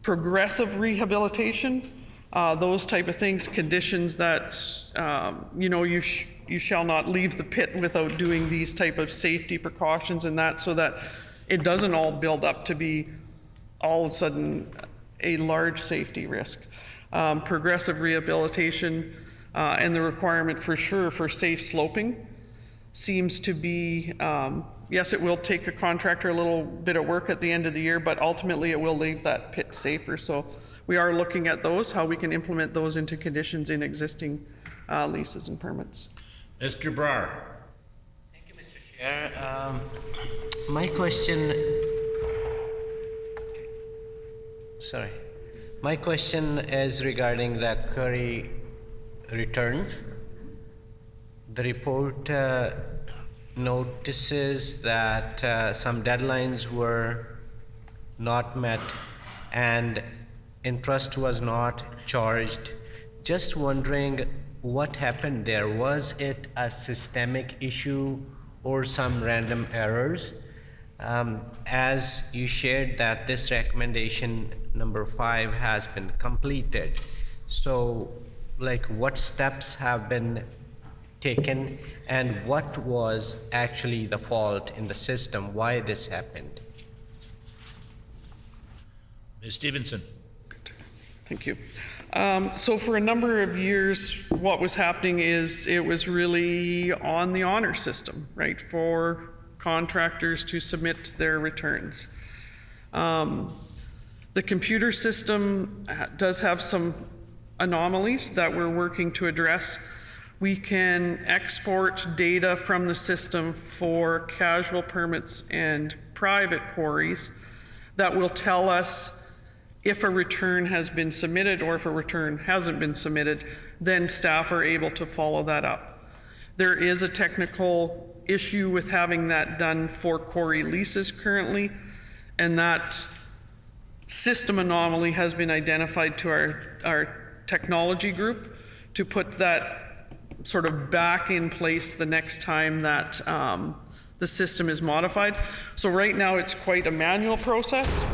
progressive rehabilitation. Those type of things, conditions that you shall not leave the pit without doing these type of safety precautions and that, so that it doesn't all build up to be all of a sudden a large safety risk. Progressive rehabilitation and the requirement for sure for safe sloping seems to be, yes, it will take a contractor a little bit of work at the end of the year, but ultimately it will leave that pit safer. So we are looking at those, how we can implement those into conditions in existing leases and permits. Mr. Brar. Thank you, Mr. Chair. My question is regarding the Quarry returns. The report notices that some deadlines were not met and interest was not charged. Just wondering what happened there. Was it a systemic issue or some random errors? As you shared that this recommendation number 5 has been completed, so what steps have been taken and what was actually the fault in the system, why this happened? Ms. Stevenson. Thank you. So for a number of years, what was happening is it was really on the honor system, right, for contractors to submit their returns. The computer system does have some anomalies that we're working to address. We can export data from the system for casual permits and private quarries that will tell us if a return has been submitted or if a return hasn't been submitted. Then staff are able to follow that up. There is a technical issue with having that done for quarry leases currently, and that system anomaly has been identified to our technology group to put that sort of back in place the next time that the system is modified. So right now it's quite a manual process.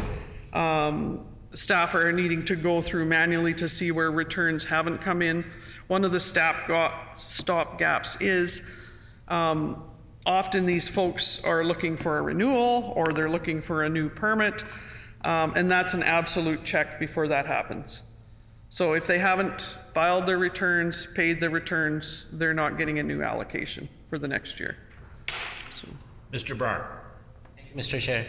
Staff are needing to go through manually to see where returns haven't come in, one of the stop gaps is often these folks are looking for a renewal or they're looking for a new permit, and that's an absolute check before that happens. So if they haven't filed their returns, paid their returns, they're not getting a new allocation for the next year. So. Mr. Barr. Mr. Chair,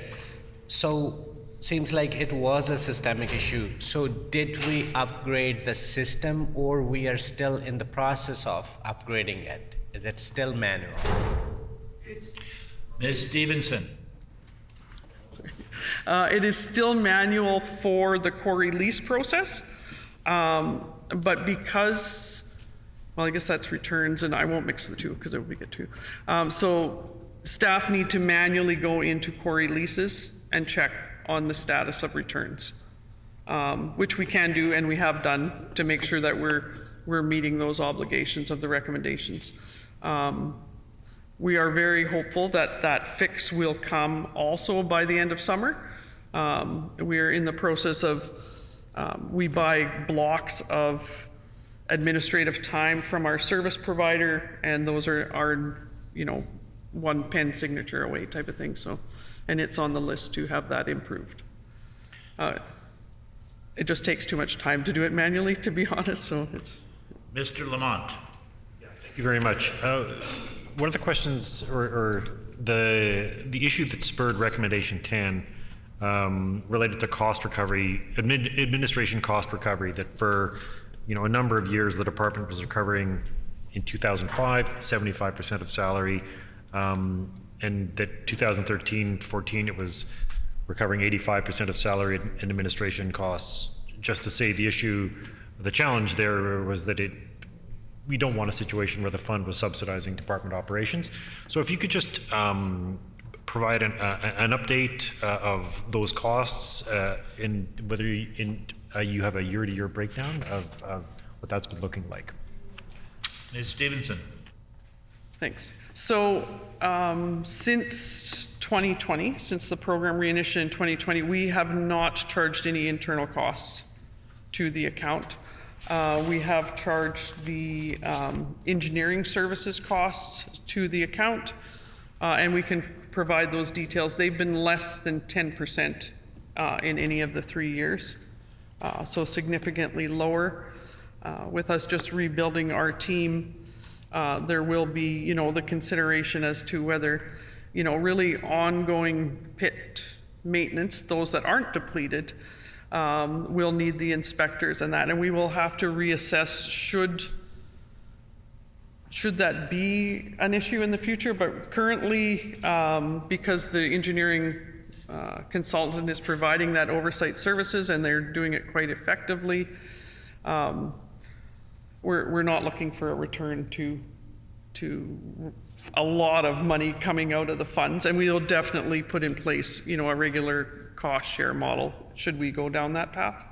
so seems like it was a systemic issue. So did we upgrade the system, or we are still in the process of upgrading it? Is it still manual? Ms. Stevenson. It is still manual for the quarry lease process, but because, well, I guess that's returns, and I won't mix the two because it would be good too. So staff need to manually go into quarry leases and check on the status of returns, which we can do and we have done to make sure that we're meeting those obligations of the recommendations. We are very hopeful that that fix will come also by the end of summer. We are in the process of, we buy blocks of administrative time from our service provider, and those are you know, one pen signature away type of thing. So, and it's on the list to have that improved. It just takes too much time to do it manually, to be honest. So it's. Mr. Lamont. Thank you very much. One of the questions, or the issue that spurred recommendation 10 related to cost recovery, administration cost recovery, that for a number of years the department was recovering in 2005 75% of salary, and that 2013-14 it was recovering 85% of salary and administration costs. Just to say, the issue, the challenge there was that we don't want a situation where the fund was subsidizing department operations. So if you could just provide an update of those costs, in whether you have a year-to-year breakdown of what that's been looking like. Ms. Stevenson. Thanks. So since 2020, since the program reinitiated in 2020, we have not charged any internal costs to the account. We have charged the engineering services costs to the account, and we can provide those details. They've been less than 10% in any of the 3 years, so significantly lower. With us just rebuilding our team, there will be, the consideration as to whether, really ongoing pit maintenance, those that aren't depleted, will need the inspectors and that, and we will have to reassess should that be an issue in the future. But currently, because the engineering consultant is providing that oversight services and they're doing it quite effectively, we're not looking for a return to a lot of money coming out of the funds, and we'll definitely put in place, a regular cost share model should we go down that path.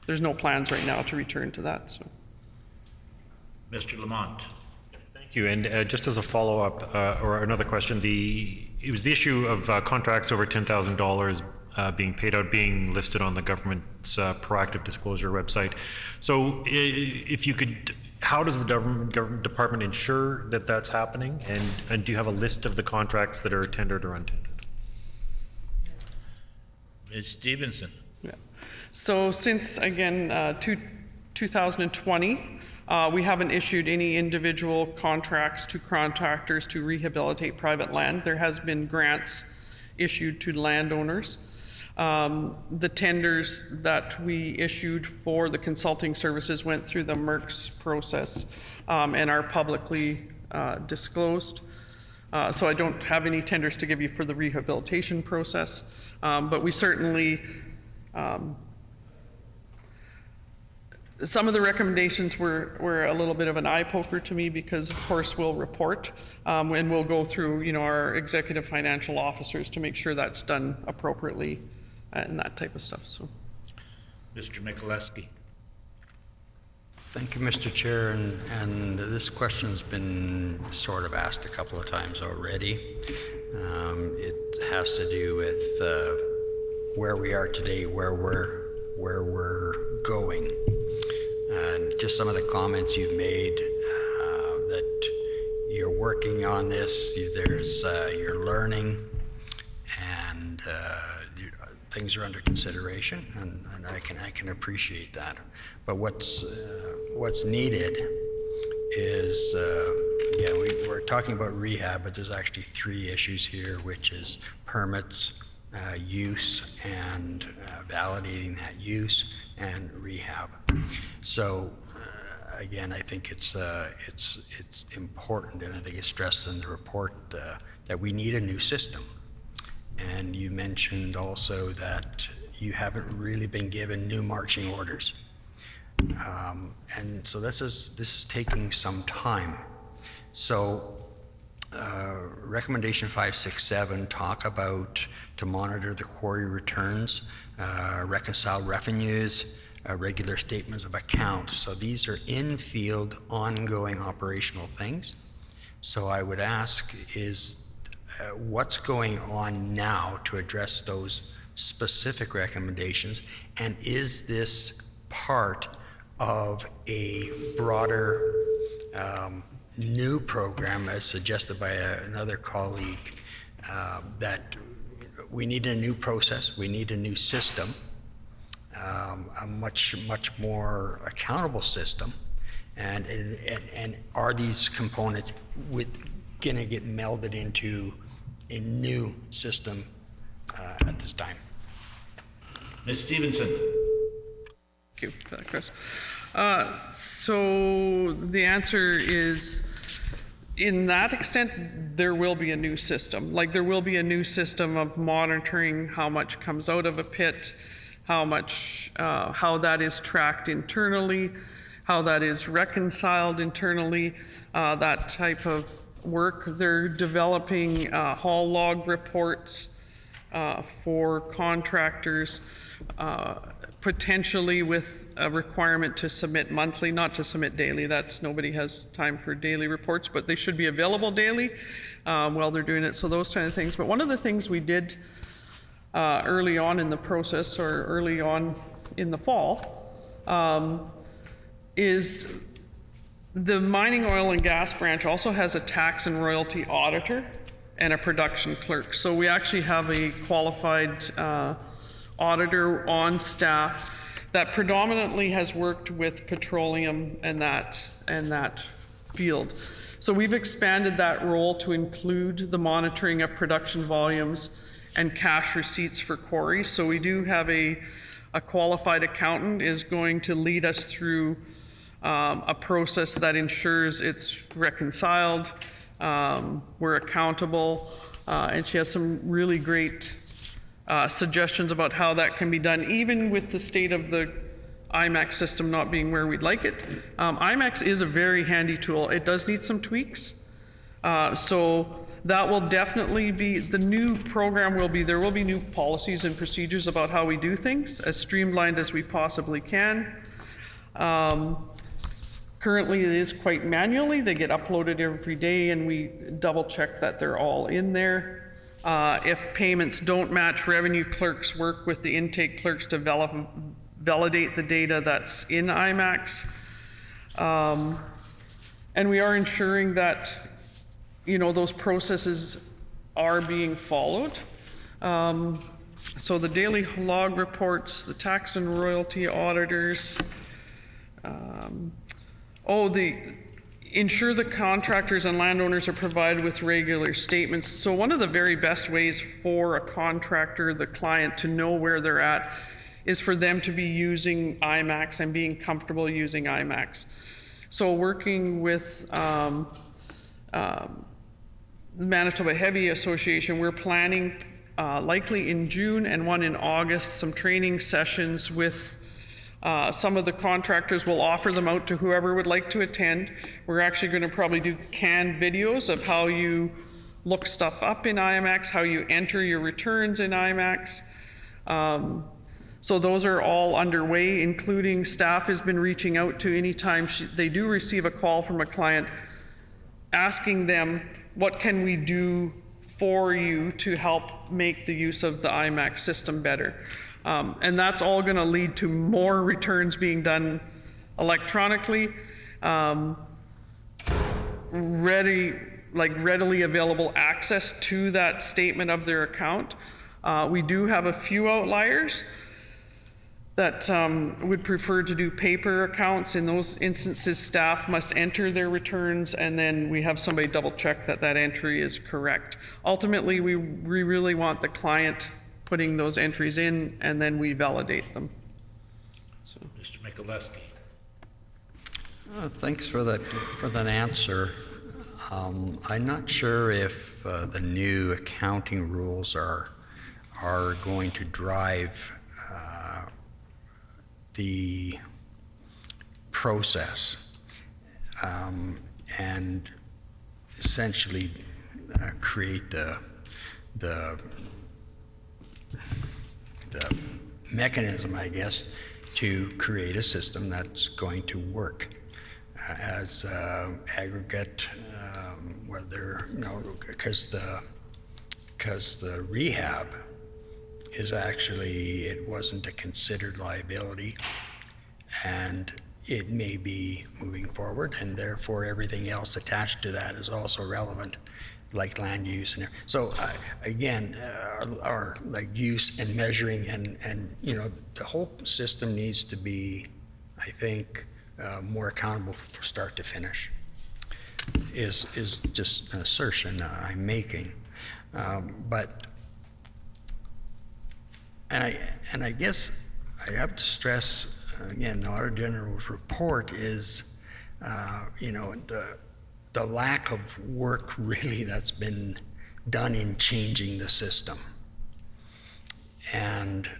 There's no plans right now to return to that. So, Mr. Lamont. Thank you. And just as a follow-up or another question, it was the issue of contracts over $10,000 being paid out, being listed on the government's proactive disclosure website. So if you could, how does the government department ensure that that's happening? And do you have a list of the contracts that are tendered or untendered? Ms. Stevenson. yeah. So since, again, 2020, we haven't issued any individual contracts to contractors to rehabilitate private land. There has been grants issued to landowners. The tenders that we issued for the consulting services went through the MERCS process and are publicly disclosed. So I don't have any tenders to give you for the rehabilitation process, but we certainly, some of the recommendations were a little bit of an eye poker to me because, of course, we'll report and we'll go through, our executive financial officers to make sure that's done appropriately and that type of stuff. So, Mr. Mikuleski. Thank you, Mr. Chair, and this question's been sort of asked a couple of times already. It has to do with where we are today, where we're going. just some of the comments you've made, that you're working on this, you're learning, and things are under consideration, and I can appreciate that. But what's needed is, again, we're talking about rehab, but there's actually 3 issues here, which is permits, use, and validating that use, and rehab. So again, I think it's important, and I think it's stressed in the report that we need a new system. And you mentioned also that you haven't really been given new marching orders. And so this is taking some time. So recommendation 567 talk about to monitor the quarry returns, reconcile revenues, regular statements of account. So these are in-field, ongoing operational things. So I would ask is what's going on now to address those specific recommendations, and is this part of a broader new program, as suggested by another colleague, that we need a new process, we need a new system, a much more accountable system, and are these components going to get melded into a new system at this time? Ms. Stevenson. Thank you for that, Chris. So the answer is, in that extent, there will be a new system. Like, there will be a new system of monitoring how much comes out of a pit, how that is tracked internally, how that is reconciled internally, that type of work. They're developing haul log reports for contractors, potentially with a requirement to submit monthly, not to submit daily. Nobody has time for daily reports, but they should be available daily while they're doing it. So those kind of things. But one of the things we did early on in the process, or early on in the fall, is the mining, oil, and gas branch also has a tax and royalty auditor and a production clerk. So we actually have a qualified auditor on staff that predominantly has worked with petroleum and that field. So we've expanded that role to include the monitoring of production volumes and cash receipts for Quarry. So we do have a qualified accountant is going to lead us through a process that ensures it's reconciled, we're accountable, and she has some really great suggestions about how that can be done, even with the state of the IMAX system not being where we'd like it. IMAX is a very handy tool. It does need some tweaks. So that will definitely be, the new program will be, there will be new policies and procedures about how we do things, as streamlined as we possibly can. Currently, it is quite manually. They get uploaded every day, and we double check that they're all in there. If payments don't match, revenue clerks work with the intake clerks to validate the data that's in IMAX. And we are ensuring that, those processes are being followed. So the daily log reports, the tax and royalty auditors, ensure the contractors and landowners are provided with regular statements. So one of the very best ways for a contractor, the client, to know where they're at is for them to be using IMAX and being comfortable using IMAX. So working with the Manitoba Heavy Association, we're planning likely in June and one in August, some training sessions with some of the contractors. Will offer them out to whoever would like to attend. We're actually going to probably do canned videos of how you look stuff up in IMAX, how you enter your returns in IMAX. So those are all underway, including staff has been reaching out to anytime they do receive a call from a client asking them, what can we do for you to help make the use of the IMAX system better? And that's all going to lead to more returns being done electronically, readily available access to that statement of their account. We do have a few outliers that would prefer to do paper accounts. In those instances, staff must enter their returns, and then we have somebody double check that that entry is correct. Ultimately, we really want the client putting those entries in, and then we validate them. So. Mr. Mikuleski. Thanks for that answer. I'm not sure if the new accounting rules are going to drive the process and essentially create the mechanism, I guess, to create a system that's going to work as aggregate, whether, you know, because the rehab is actually, it wasn't a considered liability, and it may be moving forward, and therefore everything else attached to that is also relevant, like land use and so again, our like use and measuring and you know, the whole system needs to be, I think, more accountable from start to finish. Is just an assertion I'm making, but. And I guess I have to stress again, the Auditor General's report is, you know, the lack of work really that's been done in changing the system, and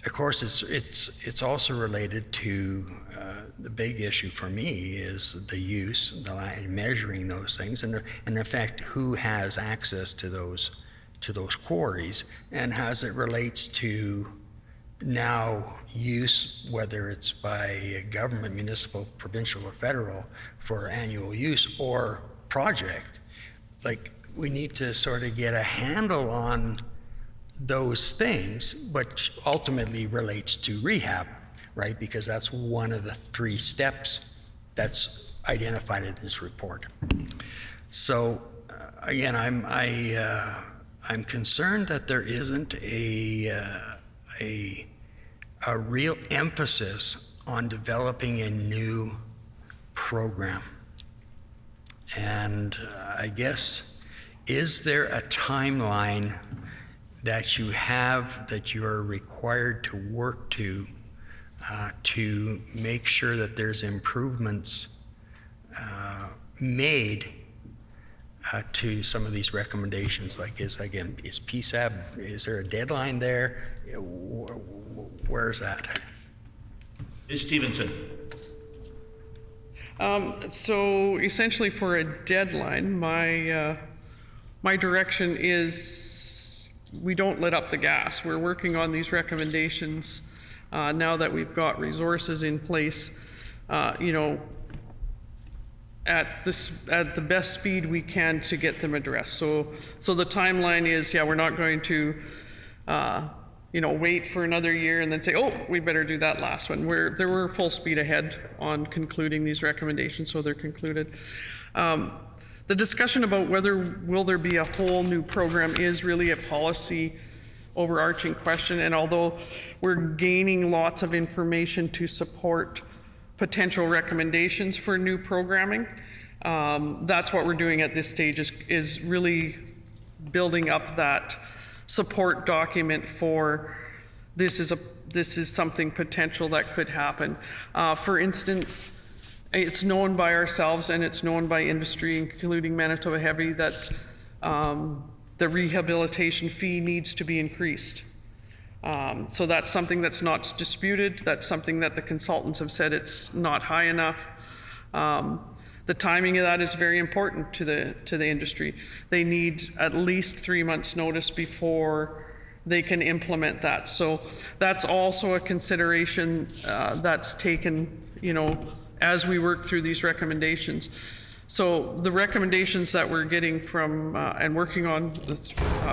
of course it's also related to the big issue for me is the use, measuring those things, and in effect who has access to those quarries, and as it relates to now use, whether it's by government, municipal, provincial, or federal, for annual use or project. Like, we need to sort of get a handle on those things, which ultimately relates to rehab, right? Because that's one of the 3 steps that's identified in this report. So again, I'm concerned that there isn't a real emphasis on developing a new program. And I guess, is there a timeline that you have, that you are required to work to make sure that there's improvements made to some of these recommendations? Like, is PSAB, is there a deadline there? Where's that? Ms. Stevenson. So essentially, for a deadline, my direction is we don't let up the gas. We're working on these recommendations now that we've got resources in place, you know, at the best speed we can to get them addressed. So the timeline is, yeah, we're not going to you know, wait for another year and then say, oh, we better do that last one. We're full speed ahead on concluding these recommendations, so they're concluded. The discussion about will there be a whole new program is really a policy overarching question, and although we're gaining lots of information to support potential recommendations for new programming, that's what we're doing at this stage, is really building up that support document for this is something potential that could happen. For instance, it's known by ourselves and it's known by industry, including Manitoba Heavy, that the rehabilitation fee needs to be increased. So that's something that's not disputed. That's something that the consultants have said it's not high enough. The timing of that is very important to the industry. They need at least 3 months' notice before they can implement that. So that's also a consideration that's taken, you know, as we work through these recommendations. So the recommendations that we're getting from and working on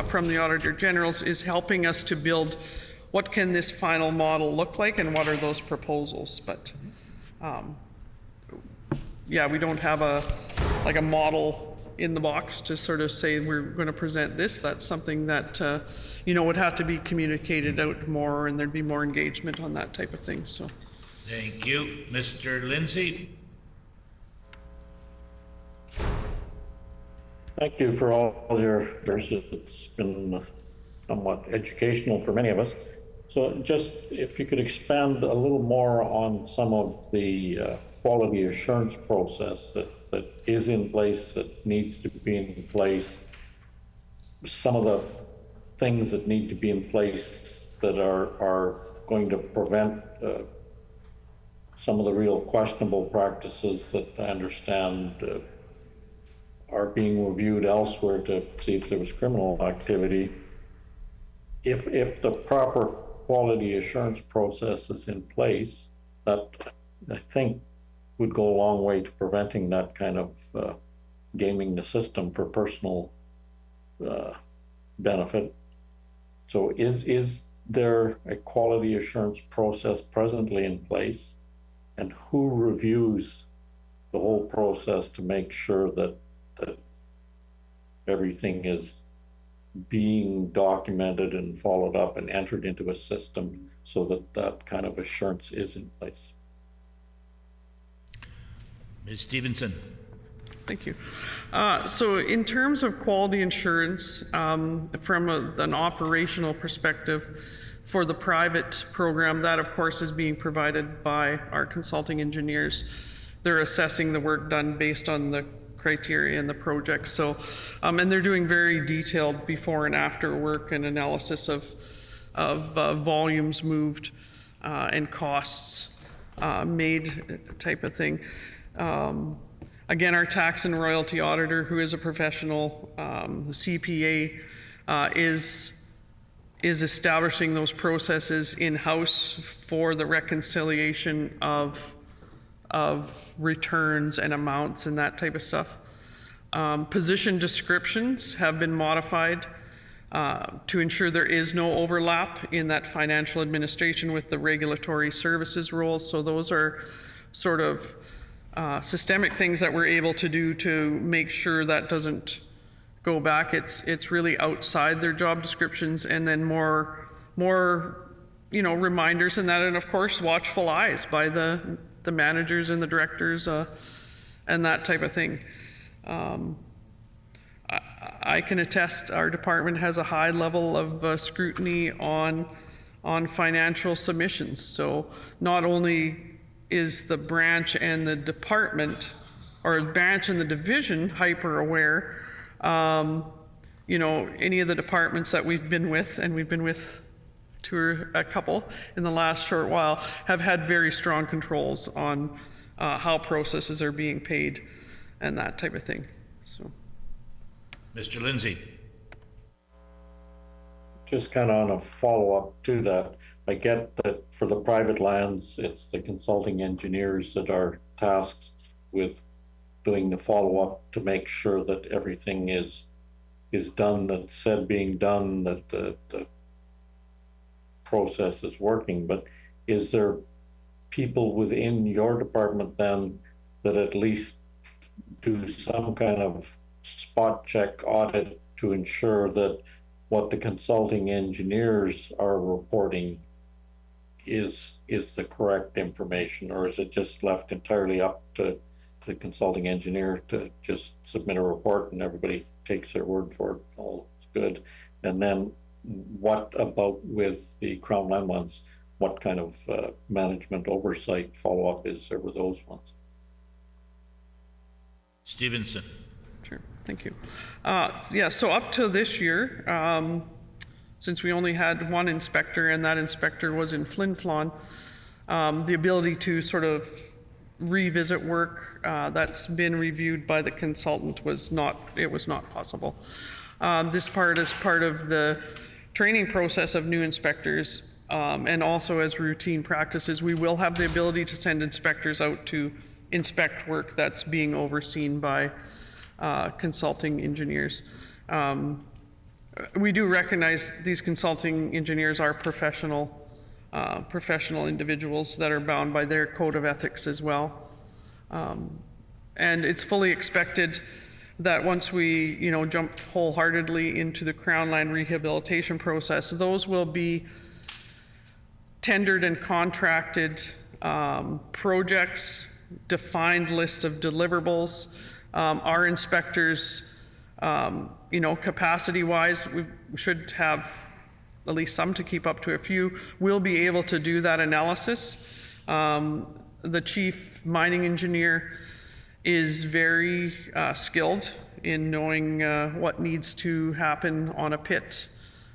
from the Auditor General's is helping us to build what can this final model look like and what are those proposals. But Yeah, we don't have like a model in the box to sort of say we're going to present this. That's something that would have to be communicated out more, and there'd be more engagement on that type of thing. So, Thank you. Mr. Lindsay? Thank you for all your, it's been somewhat educational for many of us. So just if you could expand a little more on some of the quality assurance process that is in place, that needs to be in place, some of the things that need to be in place that are going to prevent some of the real questionable practices that I understand are being reviewed elsewhere to see if there was criminal activity. If the proper quality assurance process is in place, that I think would go a long way to preventing that kind of gaming the system for personal benefit. So is there a quality assurance process presently in place, and who reviews the whole process to make sure that everything is being documented and followed up and entered into a system so that that kind of assurance is in place? Ms. Stevenson? thank you. So in terms of quality assurance, from an operational perspective, for the private program, that of course is being provided by our consulting engineers. They're assessing the work done based on the criteria and the project. So, and they're doing very detailed before and after work and analysis of volumes moved and costs made type of thing. Again, our tax and royalty auditor, who is a professional, the CPA, is establishing those processes in-house for the reconciliation of returns and amounts and that type of stuff. Position descriptions have been modified to ensure there is no overlap in that financial administration with the regulatory services roles. So those are sort of systemic things that we're able to do to make sure that doesn't go back. It's really outside their job descriptions, and then more reminders and that, and of course watchful eyes by the managers and the directors and that type of thing. I can attest our department has a high level of scrutiny on financial submissions. So not only is the branch and the department, or branch and the division, hyper aware, any of the departments that we've been with, and we've been with a couple in the last short while, have had very strong controls on how processes are being paid and that type of thing. So, Mr. Lindsay? Just kind of on a follow-up to that, I get that for the private lands, it's the consulting engineers that are tasked with doing the follow-up to make sure that everything is done that's said being done, that the process is working. But is there people within your department then that at least do some kind of spot check audit to ensure that what the consulting engineers are reporting is the correct information, or is it just left entirely up to the consulting engineer to just submit a report and everybody takes their word for it? All is good. And then what about with the Crown Land ones? What kind of management oversight follow-up is there with those ones? Stevenson? Sure, thank you. Yeah, so up to this year, since we only had one inspector and that inspector was in Flin Flon, the ability to sort of revisit work that's been reviewed by the consultant was not possible. This part is part of the training process of new inspectors, and also as routine practices, we will have the ability to send inspectors out to inspect work that's being overseen by consulting engineers. We do recognize these consulting engineers are professional professional individuals that are bound by their code of ethics as well. And it's fully expected that once we, jump wholeheartedly into the Crown Land rehabilitation process, those will be tendered and contracted projects, defined list of deliverables. Our inspectors, capacity-wise, we should have at least some to keep up to a few. We'll be able to do that analysis. The chief mining engineer is very skilled in knowing what needs to happen on a pit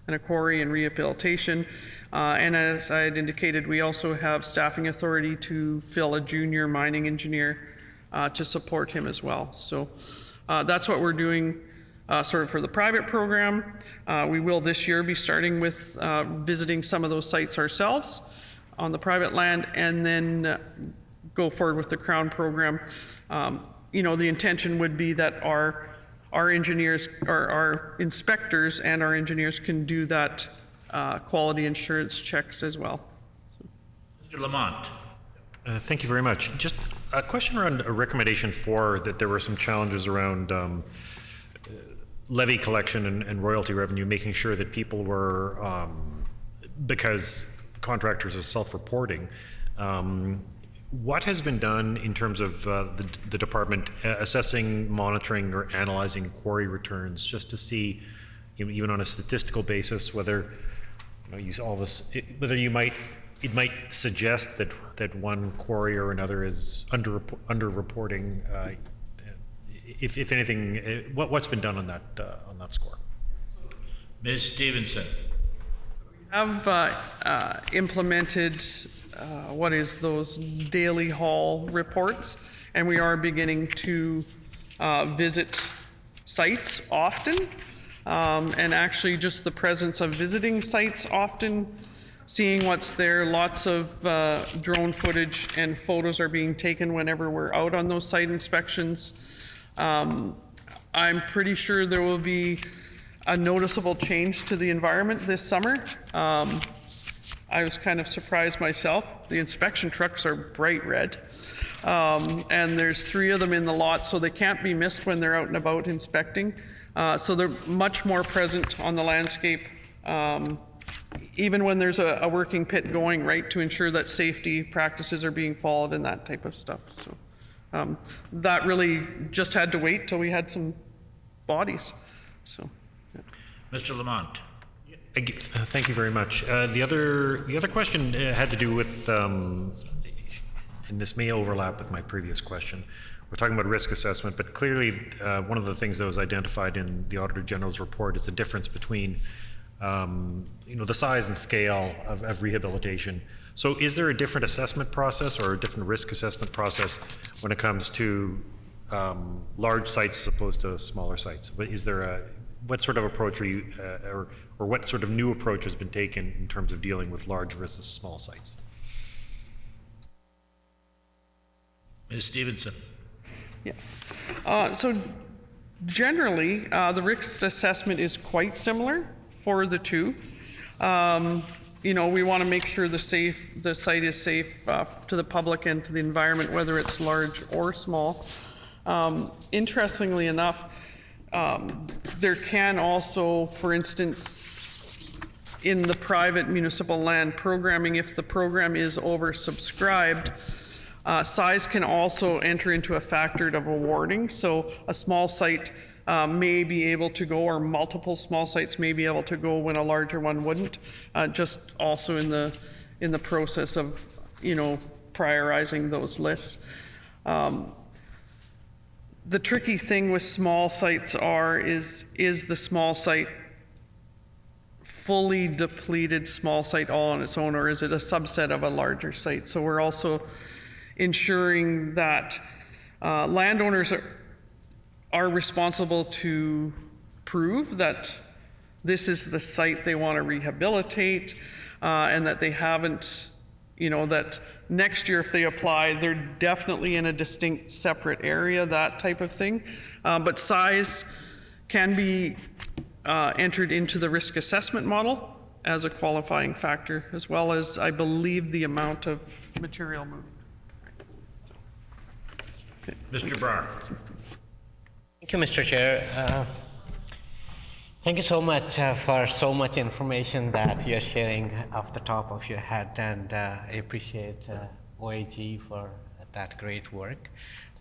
and a quarry and rehabilitation. And as I had indicated, we also have staffing authority to fill a junior mining engineer to support him as well. So that's what we're doing sort of for the private program. We will this year be starting with visiting some of those sites ourselves on the private land, and then go forward with the Crown program. The intention would be that our engineers, or our inspectors and our engineers can do that quality assurance checks as well. Mr. Lamont. Thank you very much. Just a question around recommendation 4, that there were some challenges around levy collection and royalty revenue, making sure that people were, because contractors are self-reporting, what has been done in terms of the department assessing, monitoring, or analyzing quarry returns, just to see, even on a statistical basis, whether whether it might suggest that one quarry or another is under-reporting? If anything, what's been done on that score? Ms. Stevenson. We have implemented what is those daily haul reports, and we are beginning to visit sites often, and actually just the presence of visiting sites often, seeing what's there. Lots of drone footage and photos are being taken whenever we're out on those site inspections. I'm pretty sure there will be a noticeable change to the environment this summer. I was kind of surprised myself. The inspection trucks are bright red, and there's 3 of them in the lot, so they can't be missed when they're out and about inspecting. So they're much more present on the landscape, even when there's a working pit going, right, to ensure that safety practices are being followed and that type of stuff. So that really just had to wait till we had some bodies. So, yeah. Mr. Lamont. Thank you very much. The other question had to do with, and this may overlap with my previous question. We're talking about risk assessment, but clearly one of the things that was identified in the Auditor General's report is the difference between the size and scale of rehabilitation. So is there a different assessment process or a different risk assessment process when it comes to large sites as opposed to smaller sites? Is there what sort of approach are you, or what sort of new approach has been taken in terms of dealing with large versus small sites? Ms. Stevenson. Yeah. So generally, the risk assessment is quite similar for the two. We want to make sure the site is safe to the public and to the environment, whether it's large or small. Interestingly enough, there can also, for instance, in the private municipal land programming, if the program is oversubscribed, size can also enter into a factor of awarding. So a small site may be able to go, or multiple small sites may be able to go when a larger one wouldn't. Just also in the process of prioritizing those lists. The tricky thing with small sites is the small site fully depleted small site all on its own, or is it a subset of a larger site? So we're also ensuring that landowners are responsible to prove that this is the site they want to rehabilitate, and that they haven't, that next year if they apply, they're definitely in a distinct separate area, that type of thing. But size can be entered into the risk assessment model, as a qualifying factor, as well as, I believe, the amount of material moved. Mr. Brar. Thank you, Mr. Chair. Thank you so much for so much information that you're sharing off the top of your head, and I appreciate OAG for that great work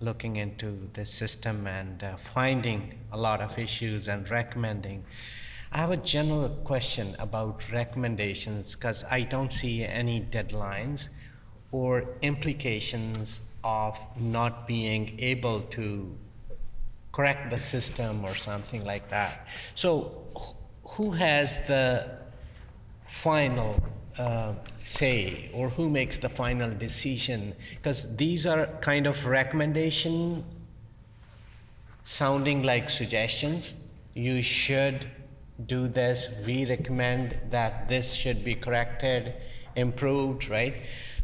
looking into this system and finding a lot of issues and recommending. I have a general question about recommendations because I don't see any deadlines or implications of not being able to correct the system or something like that. So who has the final say, or who makes the final decision? Because these are kind of recommendation sounding like suggestions. You should do this, we recommend that this should be corrected, improved, right?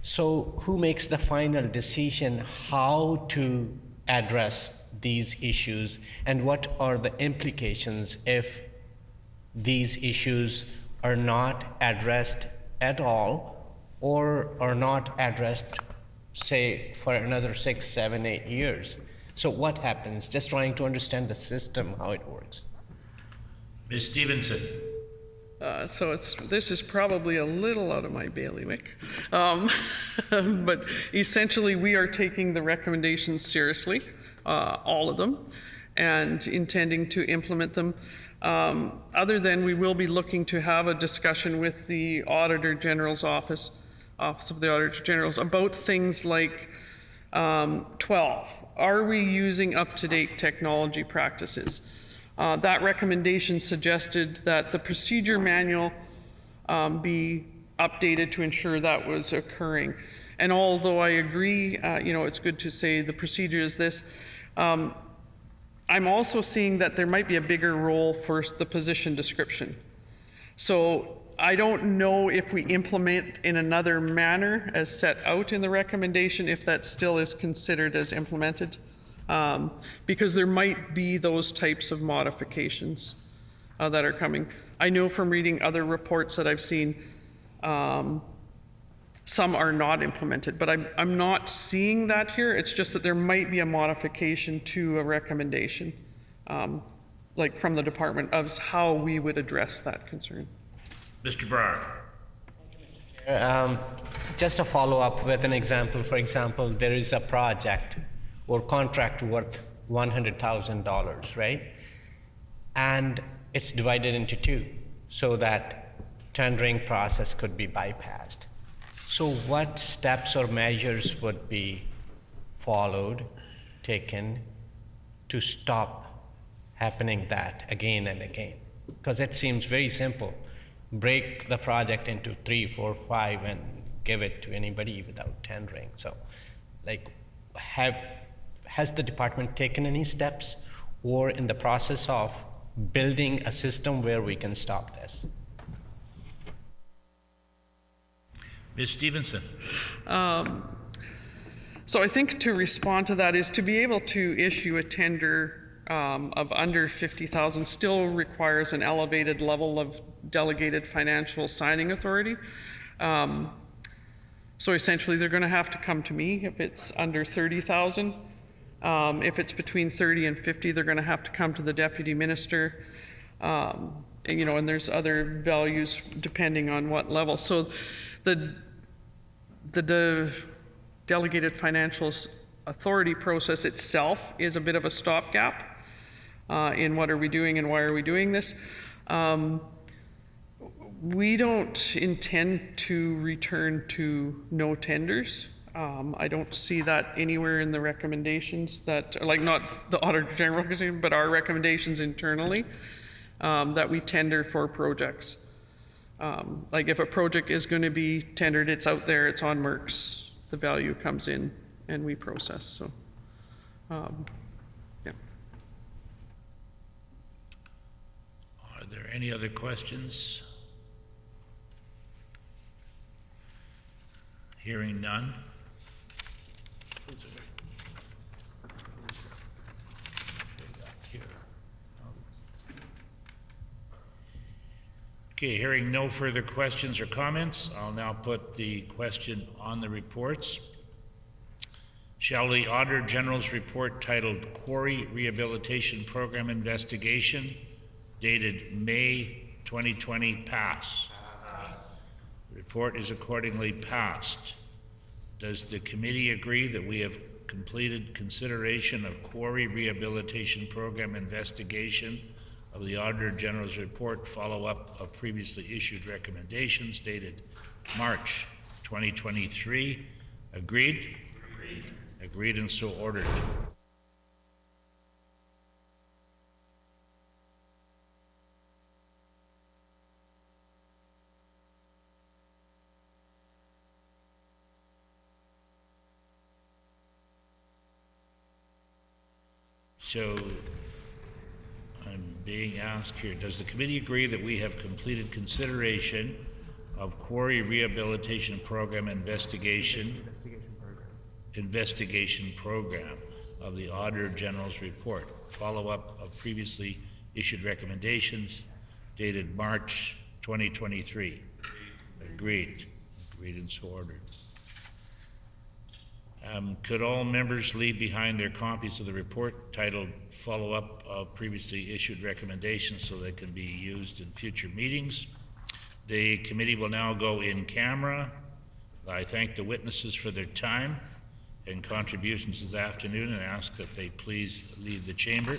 So who makes the final decision how to address these issues, and what are the implications if these issues are not addressed at all, or are not addressed, say, for another 6, 7, 8 years? So what happens? Just trying to understand the system, how it works. Ms. Stevenson. So this is probably a little out of my bailiwick, but essentially we are taking the recommendations seriously, all of them, and intending to implement them. Other than we will be looking to have a discussion with the Auditor General's Office of the Auditor General's about things like 12. Are we using up-to-date technology practices? That recommendation suggested that the procedure manual be updated to ensure that was occurring. And although I agree, it's good to say the procedure is this, I'm also seeing that there might be a bigger role for the position description. So I don't know if we implement in another manner as set out in the recommendation, if that still is considered as implemented. Because there might be those types of modifications that are coming. I know from reading other reports that I've seen, some are not implemented, but I'm not seeing that here. It's just that there might be a modification to a recommendation, like from the department, of how we would address that concern. Mr. Brar. Just a follow-up with an example. For example, there is a project or contract worth $100,000, right? And it's divided into two so that tendering process could be bypassed. So what steps or measures would be followed, taken to stop happening that again and again? Because it seems very simple. Break the project into 3, 4, 5 and give it to anybody without tendering. So like, has the department taken any steps or in the process of building a system where we can stop this? Ms. Stevenson. So I think to respond to that is to be able to issue a tender of under 50,000 still requires an elevated level of delegated financial signing authority. So essentially they're going to have to come to me if it's under 30,000. If it's between 30 and 50, they're going to have to come to the deputy minister. And there's other values depending on what level. So the delegated financial authority process itself is a bit of a stopgap in what are we doing and why are we doing this. We don't intend to return to no tenders. I don't see that anywhere in the recommendations that, like, not the Auditor General, but our recommendations internally, that we tender for projects. Like if a project is going to be tendered, it's out there, it's on Mercs, the value comes in and we process. So, yeah. Are there any other questions? Hearing none. Okay, hearing no further questions or comments, I'll now put the question on the reports. Shall the Auditor General's report titled Quarry Rehabilitation Program Investigation, dated May 2020, pass? The report is accordingly passed. Does the committee agree that we have completed consideration of Quarry Rehabilitation Program investigation of the Auditor General's report, follow-up of previously issued recommendations dated March 2023? Agreed? Agreed. Agreed and so ordered. So I'm being asked here, does the committee agree that we have completed consideration of Quarry Rehabilitation Program investigation program of the Auditor General's report, follow-up of previously issued recommendations dated March 2023? Agreed. Agreed and so ordered. Could all members leave behind their copies of the report titled Follow-up of Previously Issued Recommendations so they can be used in future meetings? The committee will now go in camera. I thank the witnesses for their time and contributions this afternoon and ask that they please leave the chamber.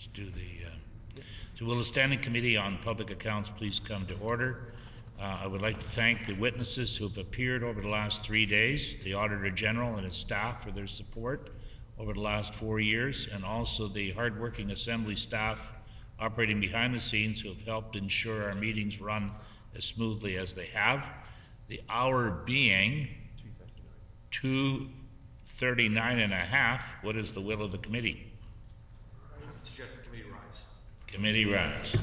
let's do the, so will the Standing Committee on Public Accounts please come to order? I would like to thank the witnesses who have appeared over the last 3 days, the Auditor General and his staff for their support over the last 4 years, and also the hardworking Assembly staff operating behind the scenes who have helped ensure our meetings run as smoothly as they have. The hour being 2:39 and a half, what is the will of the committee? I suggest the committee rise. Committee rise.